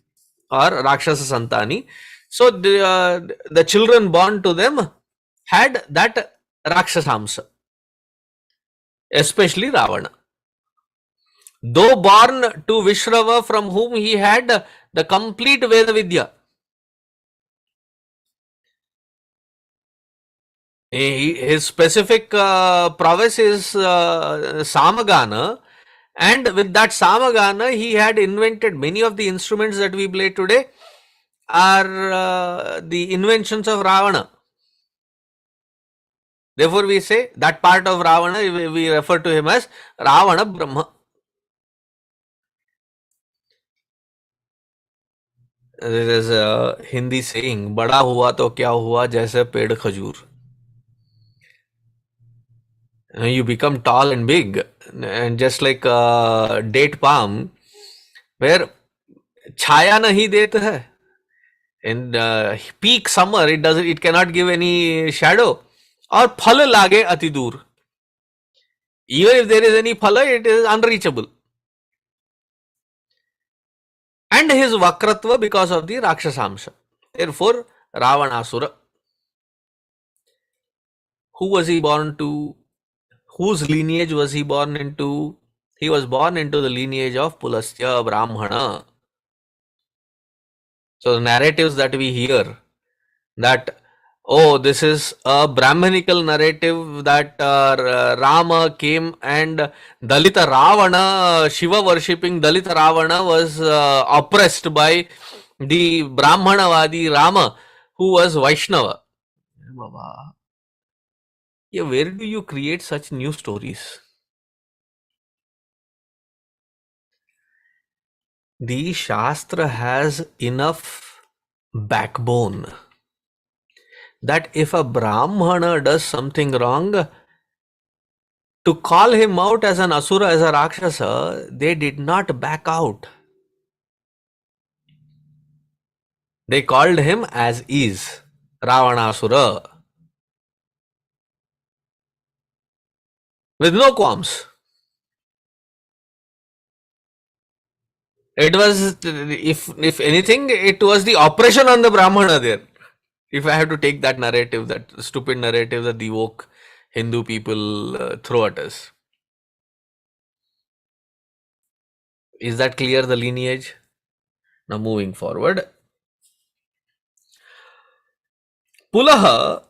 or Rakshasa Santani. So the children born to them had that Rakshasamsa, especially Ravana. Though born to Vishrava, from whom he had the complete Veda Vidya, his specific prowess is Samagana, and with that Samagana he had invented many of the instruments that we play today are the inventions of Ravana. Therefore we say that part of Ravana, we refer to him as Ravana Brahma. There is a Hindi saying, बड़ा हुआ तो क्या हुआ जैसे पेड़ खजूर. You become tall and big, and just like a date palm, where छाया नहीं देता है. In peak summer, it cannot give any shadow. और फल लागे अति दूर. Even if there is any phala, it is unreachable. And his vakratva because of the Rakshasamsha. Therefore, Ravanasura. Who was he born to? Whose lineage was he born into? He was born into the lineage of Pulastya Brahmana. So the narratives that we hear, that oh, this is a Brahmanical narrative that Rama came and Dalita Ravana, Shiva worshipping Dalita Ravana was oppressed by the Brahmanavadi Rama, who was Vaishnava. Yeah, where do you create such new stories? The Shastra has enough backbone that if a Brahmana does something wrong, to call him out as an Asura, as a Rakshasa, they did not back out. They called him as is, Ravanasura, with no qualms. It was, if anything, it was the oppression on the Brahmana there. If I have to take that narrative, that stupid narrative that the woke Hindu people throw at us. Is that clear, the lineage? Now moving forward. Pulaha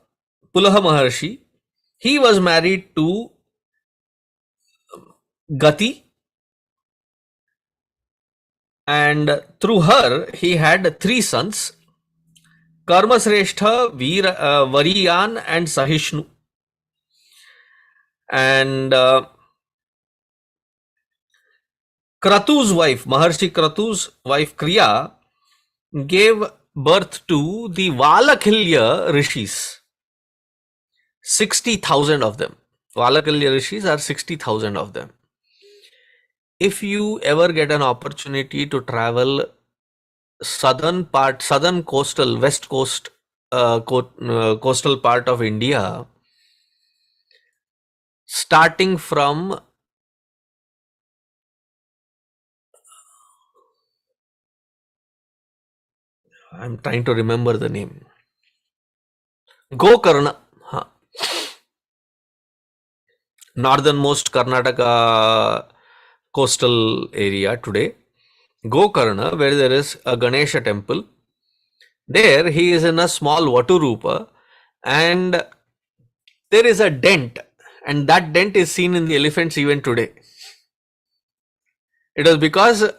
Maharshi, he was married to Gati, and through her he had 3 sons, Karmasreshtha, Variyan and Sahishnu. And Kratu's wife, Maharshi Kratu's wife Kriya, gave birth to the Valakhilya rishis, 60,000 of them. Valakhilya rishis are 60,000 of them. If you ever get an opportunity to travel southern coastal, west coast, coastal part of India, starting from I'm trying to remember the name. Gokarna, northernmost Karnataka coastal area today. Gokarna, where there is a Ganesha temple. There he is in a small Vaturupa, and there is a dent, and that dent is seen in the elephants even today. It was because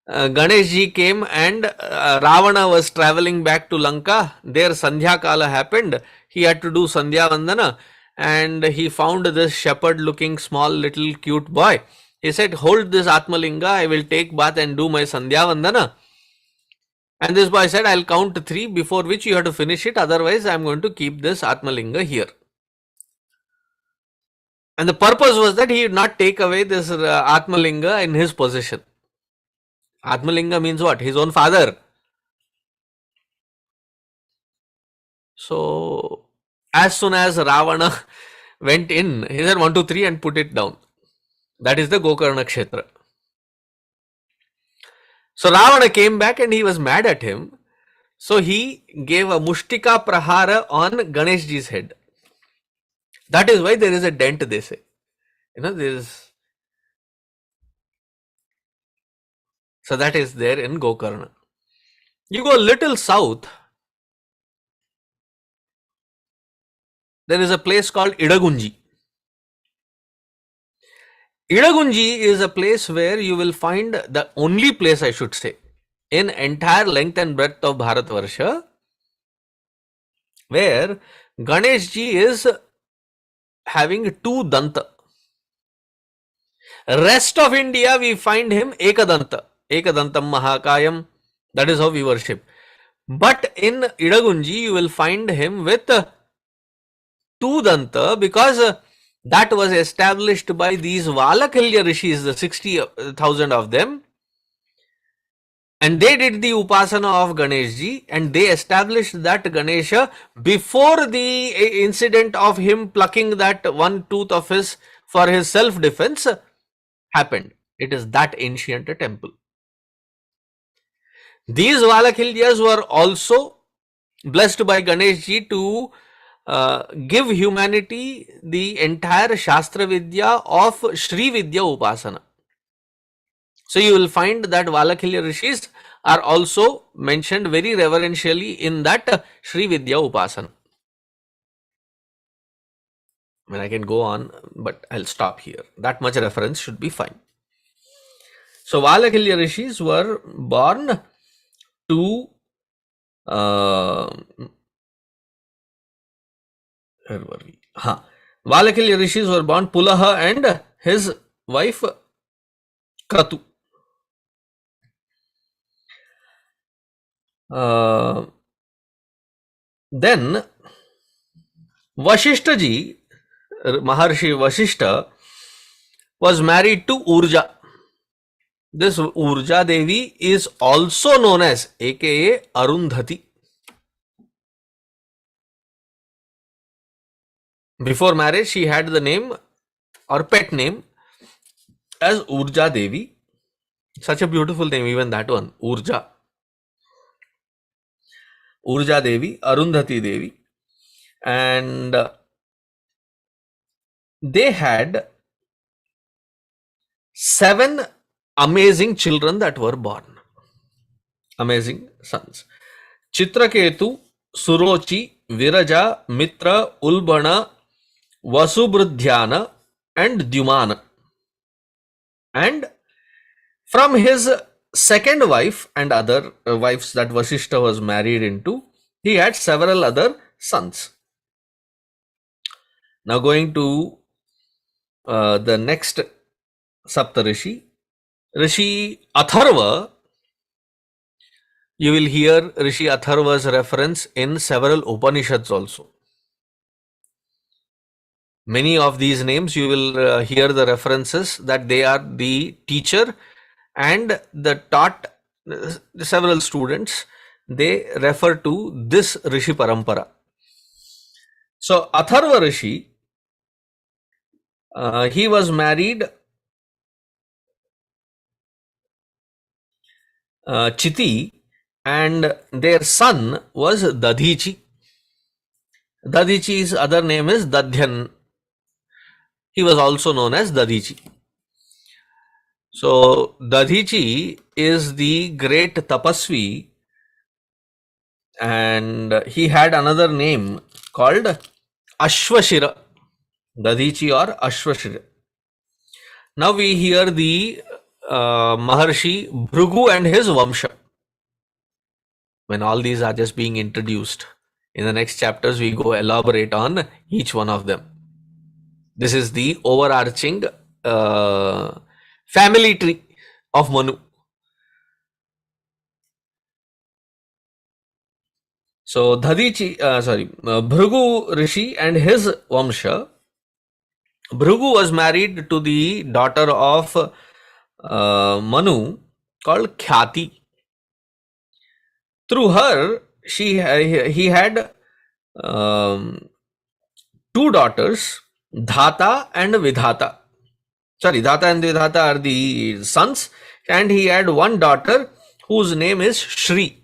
Ganesh Ji came and Ravana was traveling back to Lanka. There Sandhya Kala happened. He had to do Sandhya Vandana, and he found this shepherd looking small little cute boy. He said, hold this Atmalinga, I will take bath and do my Sandhya Vandana. And this boy said, I'll count 3, before which you have to finish it, otherwise I am going to keep this Atmalinga here. And the purpose was that he would not take away this Atmalinga in his possession. Atmalinga means what? His own father. So, as soon as Ravana went in, he said 1, 2, 3 and put it down. That is the Gokarna Kshetra. So, Ravana came back and he was mad at him. So, he gave a Mushtika Prahara on Ganesh Ji's head. That is why there is a dent, they say. There is. So, that is there in Gokarna. You go a little south, there is a place called Idagunji. Idagunji is a place where you will find, the only place I should say, in entire length and breadth of Bharatvarsha, where Ganesh Ji is having 2 danta. Rest of India we find him Ekadanta. Ekadantam Mahakayam. That is how we worship. But in Idagunji you will find him with 2 danta, because that was established by these Valakhilya rishis, the 60,000 of them, and they did the upasana of Ganesh Ji, and they established that Ganesha before the incident of him plucking that 1 tooth of his for his self-defense happened. It is that ancient temple. These Valakhilyas were also blessed by Ganesh Ji to give humanity the entire Shastra Vidya of Shri Vidya Upasana. So you will find that Valakhilya Rishis are also mentioned very reverentially in that Shri Vidya Upasana. I mean, I can go on, but I'll stop here. That much reference should be fine. So Valakhilya Rishis were born to where were we? Valakhilya Rishis were born Pulaha and his wife Kratu. Then Vashishta Ji, Maharshi Vashishta, was married to Urja. This Urja Devi is also known as aka Arundhati. Before marriage, she had the name or pet name as Urja Devi. Such a beautiful name, even that one, Urja. Urja Devi, Arundhati Devi. And they had 7 amazing children that were born. Amazing sons. Chitraketu, Surochi, Viraja, Mitra, Ulbana, Vasubruddhyana, and Dyumana. And from his second wife and other wives that Vasishta was married into, he had several other sons. Now going to the next Saptarishi, Rishi Atharva. You will hear Rishi Atharva's reference in several Upanishads also. Many of these names you will hear the references that they are the teacher and the taught several students. They refer to this Rishi Parampara. So Atharva Rishi, he was married Chiti, and their son was Dadhichi. Dadhichi's other name is Dadhyan. He was also known as Dadhichi. So Dadhichi is the great tapasvi, and he had another name called Ashwashira. Dadhichi or Ashwashira. Now we hear the Maharshi Bhrigu and his Vamsha. When all these are just being introduced, in the next chapters we go elaborate on each one of them. This is the overarching family tree of Manu. So Bhrigu Rishi and his Vamsha. Bhrigu was married to the daughter of Manu called Khyati. Through her, he had 2 daughters, Dhata and Vidhata. Sorry, Dhata and Vidhata are the sons, and he had 1 daughter whose name is Shri.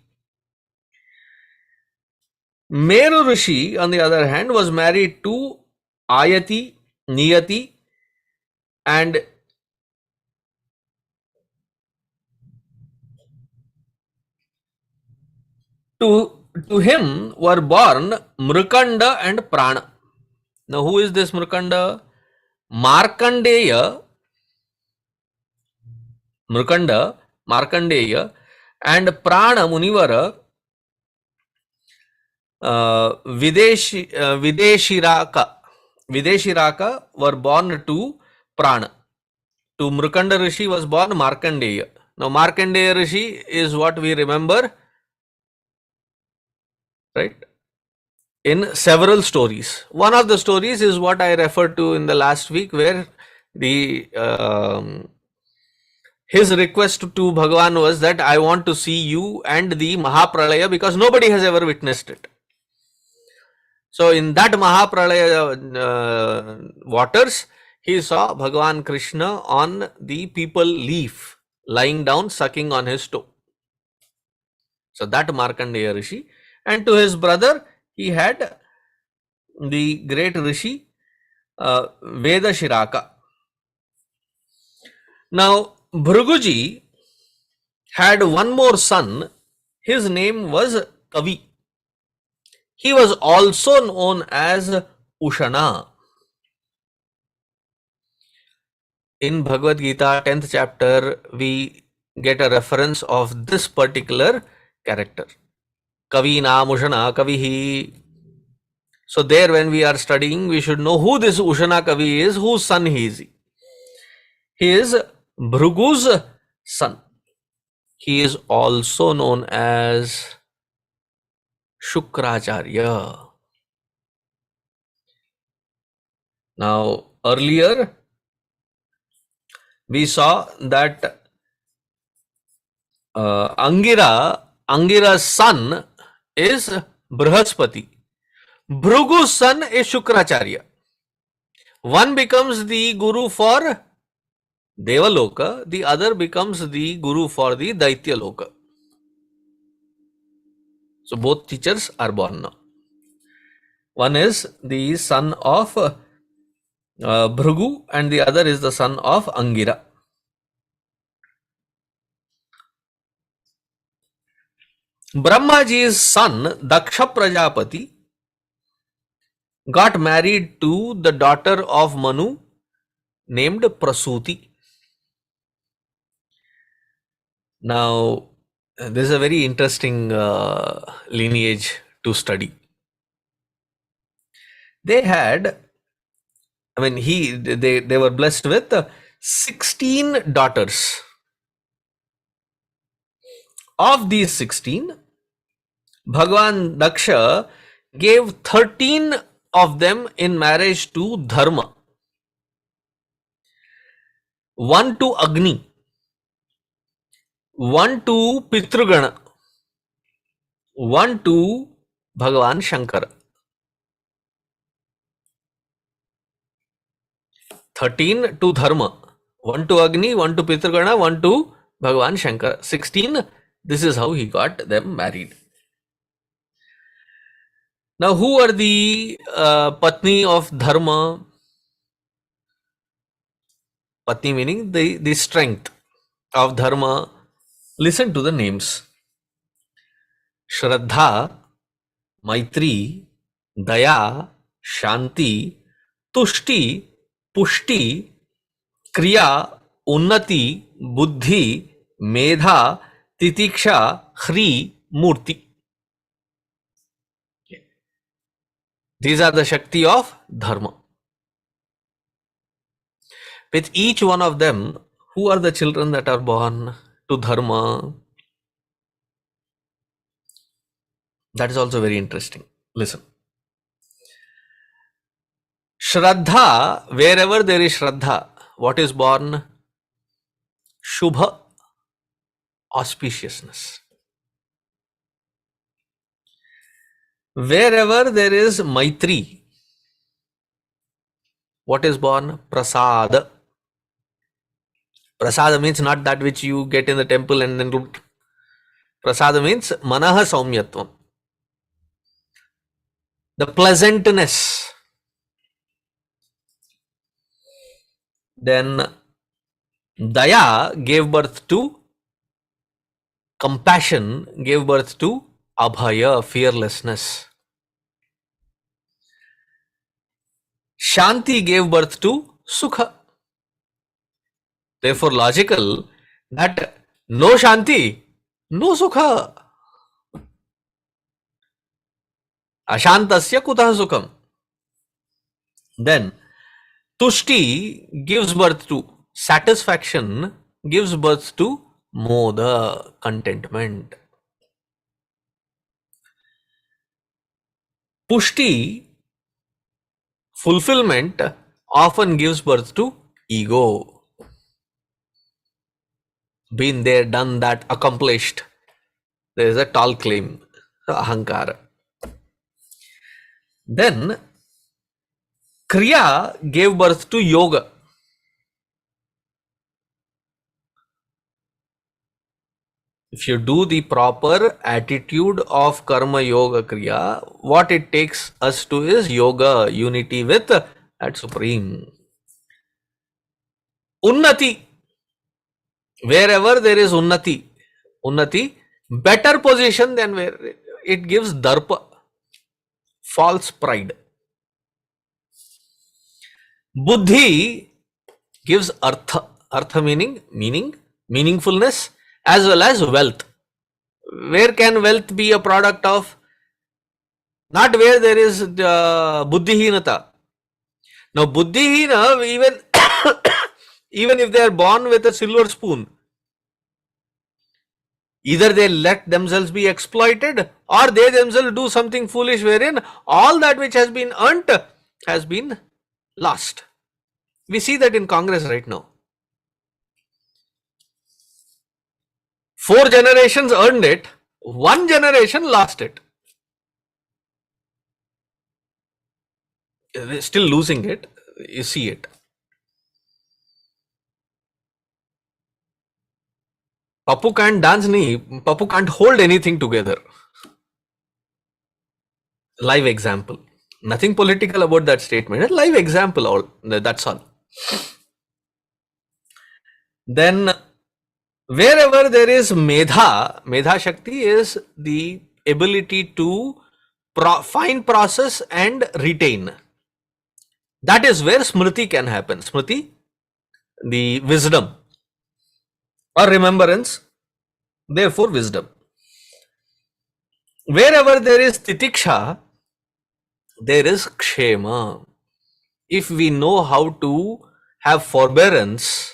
Meru Rishi, on the other hand, was married to Ayati, Niyati, and to him were born Mrukanda and Prana. Now, who is this Mrukanda? Markandeya, and Prana Munivara, Videshiraka were born to Prana. To Mrukanda Rishi was born Markandeya. Now, Markandeya Rishi is what we remember, right, in several stories. One of the stories is what I referred to in the last week, where the his request to Bhagavan was that I want to see you and the Mahapralaya because nobody has ever witnessed it. So in that Mahapralaya waters, he saw Bhagavan Krishna on the people leaf, lying down, sucking on his toe. So that Markandeya Rishi. And to his brother, he had the great Rishi Vedashiraka. Now, Bhriguji had 1 more son. His name was Kavi. He was also known as Ushana. In Bhagavad Gita, 10th chapter, we get a reference of this particular character. Kavi naam Ushana Kavihi. So there, when we are studying, we should know who this Ushana Kavi is, whose son he is. He is Bhrigu's son. He is also known as Shukracharya. Now, earlier we saw that Angira's son is Brihaspati. Bhrugu's son is Shukracharya. One becomes the guru for Devaloka, the other becomes the guru for the Daityaloka. So both teachers are born now. One is the son of Bhrugu and the other is the son of Angira. Brahmaji's son Daksha Prajapati got married to the daughter of Manu named Prasuti. Now, this is a very interesting lineage to study. They had, they were blessed with 16 daughters. Of these 16, Bhagwan Daksha gave 13 of them in marriage to Dharma, one to Agni, one to Pitrugana, one to Bhagavan Shankara. 13 to Dharma, one to Agni, one to Pitrugana, one to Bhagavan Shankara. 16, this is how he got them married. Now, who are the Patni of Dharma? Patni meaning the strength of Dharma. Listen to the names. Shraddha, Maitri, Daya, Shanti, Tushti, Pushti, Kriya, Unnati, Buddhi, Medha, Titiksha, Hri, Murti. These are the Shakti of Dharma. With each one of them, who are the children that are born to Dharma? That is also very interesting. Listen. Shraddha, wherever there is Shraddha, what is born? Shubha, auspiciousness. Wherever there is Maitri, what is born? Prasada. Prasada means not that which you get in the temple and then look. Prasada means manaha saumyatvam. The pleasantness. Then Daya gave birth to compassion, gave birth to Abhaya, fearlessness. Shanti gave birth to Sukha. Therefore, logical that no Shanti, no Sukha. Ashantasya kutah sukham. Then Tushti gives birth to satisfaction, gives birth to Moda, contentment. Pushti, fulfillment, often gives birth to ego. Been there, done that, accomplished. There is a tall claim, ahankara. Then Kriya gave birth to yoga. If you do the proper attitude of karma yoga kriya, what it takes us to is yoga, unity with that supreme. Unnati, wherever there is unnati, better position than where it gives darpa, false pride. Buddhi gives artha meaning, meaningfulness, as well as wealth. Where can wealth be a product of? Not where there is buddhihinata. Now buddhihina, even if they are born with a silver spoon, either they let themselves be exploited or they themselves do something foolish wherein all that which has been earned has been lost. We see that in Congress right now. 4 generations earned it, 1 generation lost it. They're still losing it. You see it. Papu can't dance, Papu can't hold anything together. Live example. Nothing political about that statement. A live example, that's all. Then wherever there is Medha Shakti is the ability to find, process and retain. That is where Smriti can happen. Smriti, the wisdom or remembrance, therefore wisdom. Wherever there is Titiksha, there is Kshema. If we know how to have forbearance,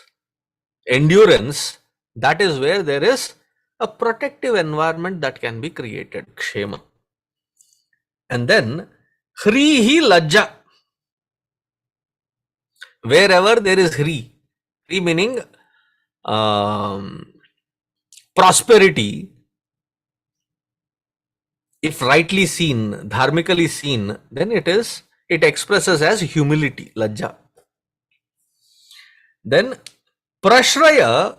endurance, that is where there is a protective environment that can be created, Kshema. And then Hrihi Lajja. Wherever there is Hri meaning prosperity, if rightly seen, dharmically seen, then it expresses as humility, Lajja. Then Prashraya,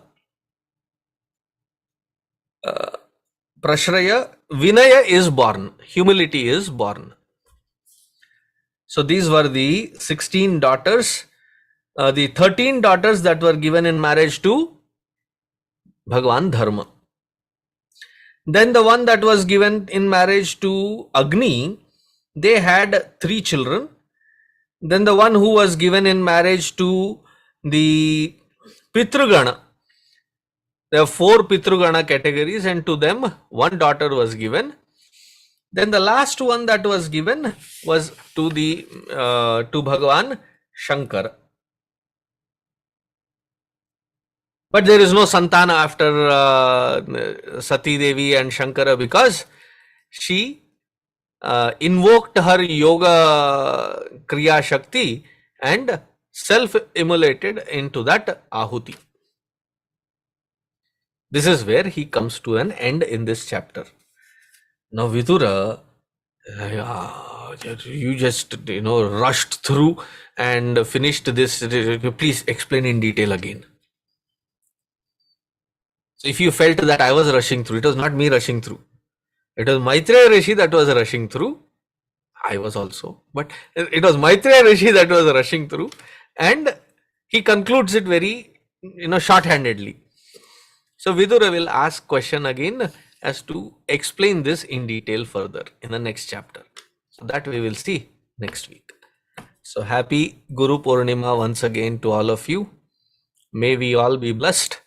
Vinaya is born, humility is born. So these were the 16 daughters, the 13 daughters that were given in marriage to Bhagwan Dharma. Then the one that was given in marriage to Agni, they had 3 children. Then the one who was given in marriage to the Pitrugana, there are 4 Pitrugana categories, and to them 1 daughter was given. Then the last one that was given was to Bhagavan Shankara. But there is no Santana after Sati Devi and Shankara, because she invoked her yoga Kriya Shakti and self-immolated into that Ahuti. This is where he comes to an end in this chapter. Now Vidura, you just rushed through and finished this. Please explain in detail again. So if you felt that I was rushing through, it was not me rushing through. It was Maitreya Rishi that was rushing through. I was also, but it was Maitreya Rishi that was rushing through, and he concludes it very short-handedly. So Vidura will ask question again as to explain this in detail further in the next chapter. So that we will see next week. So happy Guru Purnima once again to all of you. May we all be blessed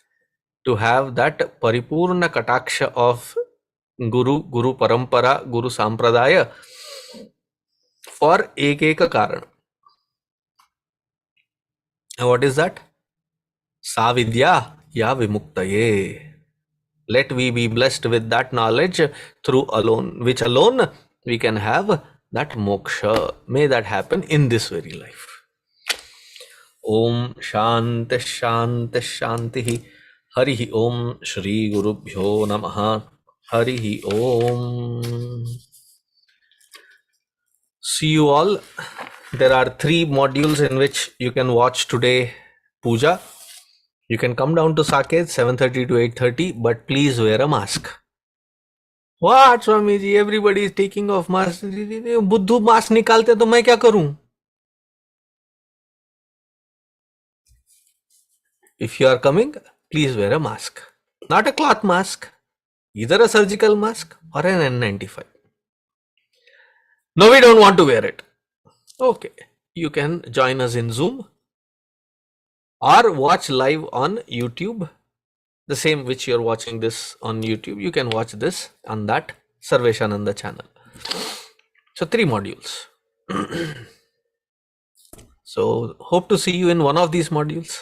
to have that Paripurna Kataksha of Guru Parampara, Guru Sampradaya for Ekeka Karana. And what is that? Savidya Ya Vimuktaye. Let we be blessed with that knowledge through alone, which alone we can have that moksha. May that happen in this very life. Om Shanti Shanti Shanti. Harihi Om Shri Gurubhyo Namaha. Harihi Om. See you all. There are 3 modules in which you can watch today puja. You can come down to Saket 7:30 to 8:30, but please wear a mask. What, Swami ji? Everybody is taking off mask. Buddhu mask nikalte to main kya karun? If you are coming, please wear a mask. Not a cloth mask, either a surgical mask or an N95. No, we don't want to wear it. Okay, you can join us in Zoom or watch live on YouTube, the same which you are watching this on YouTube. You can watch this on that Sarveshananda channel. So 3 modules. So hope to see you in one of these modules.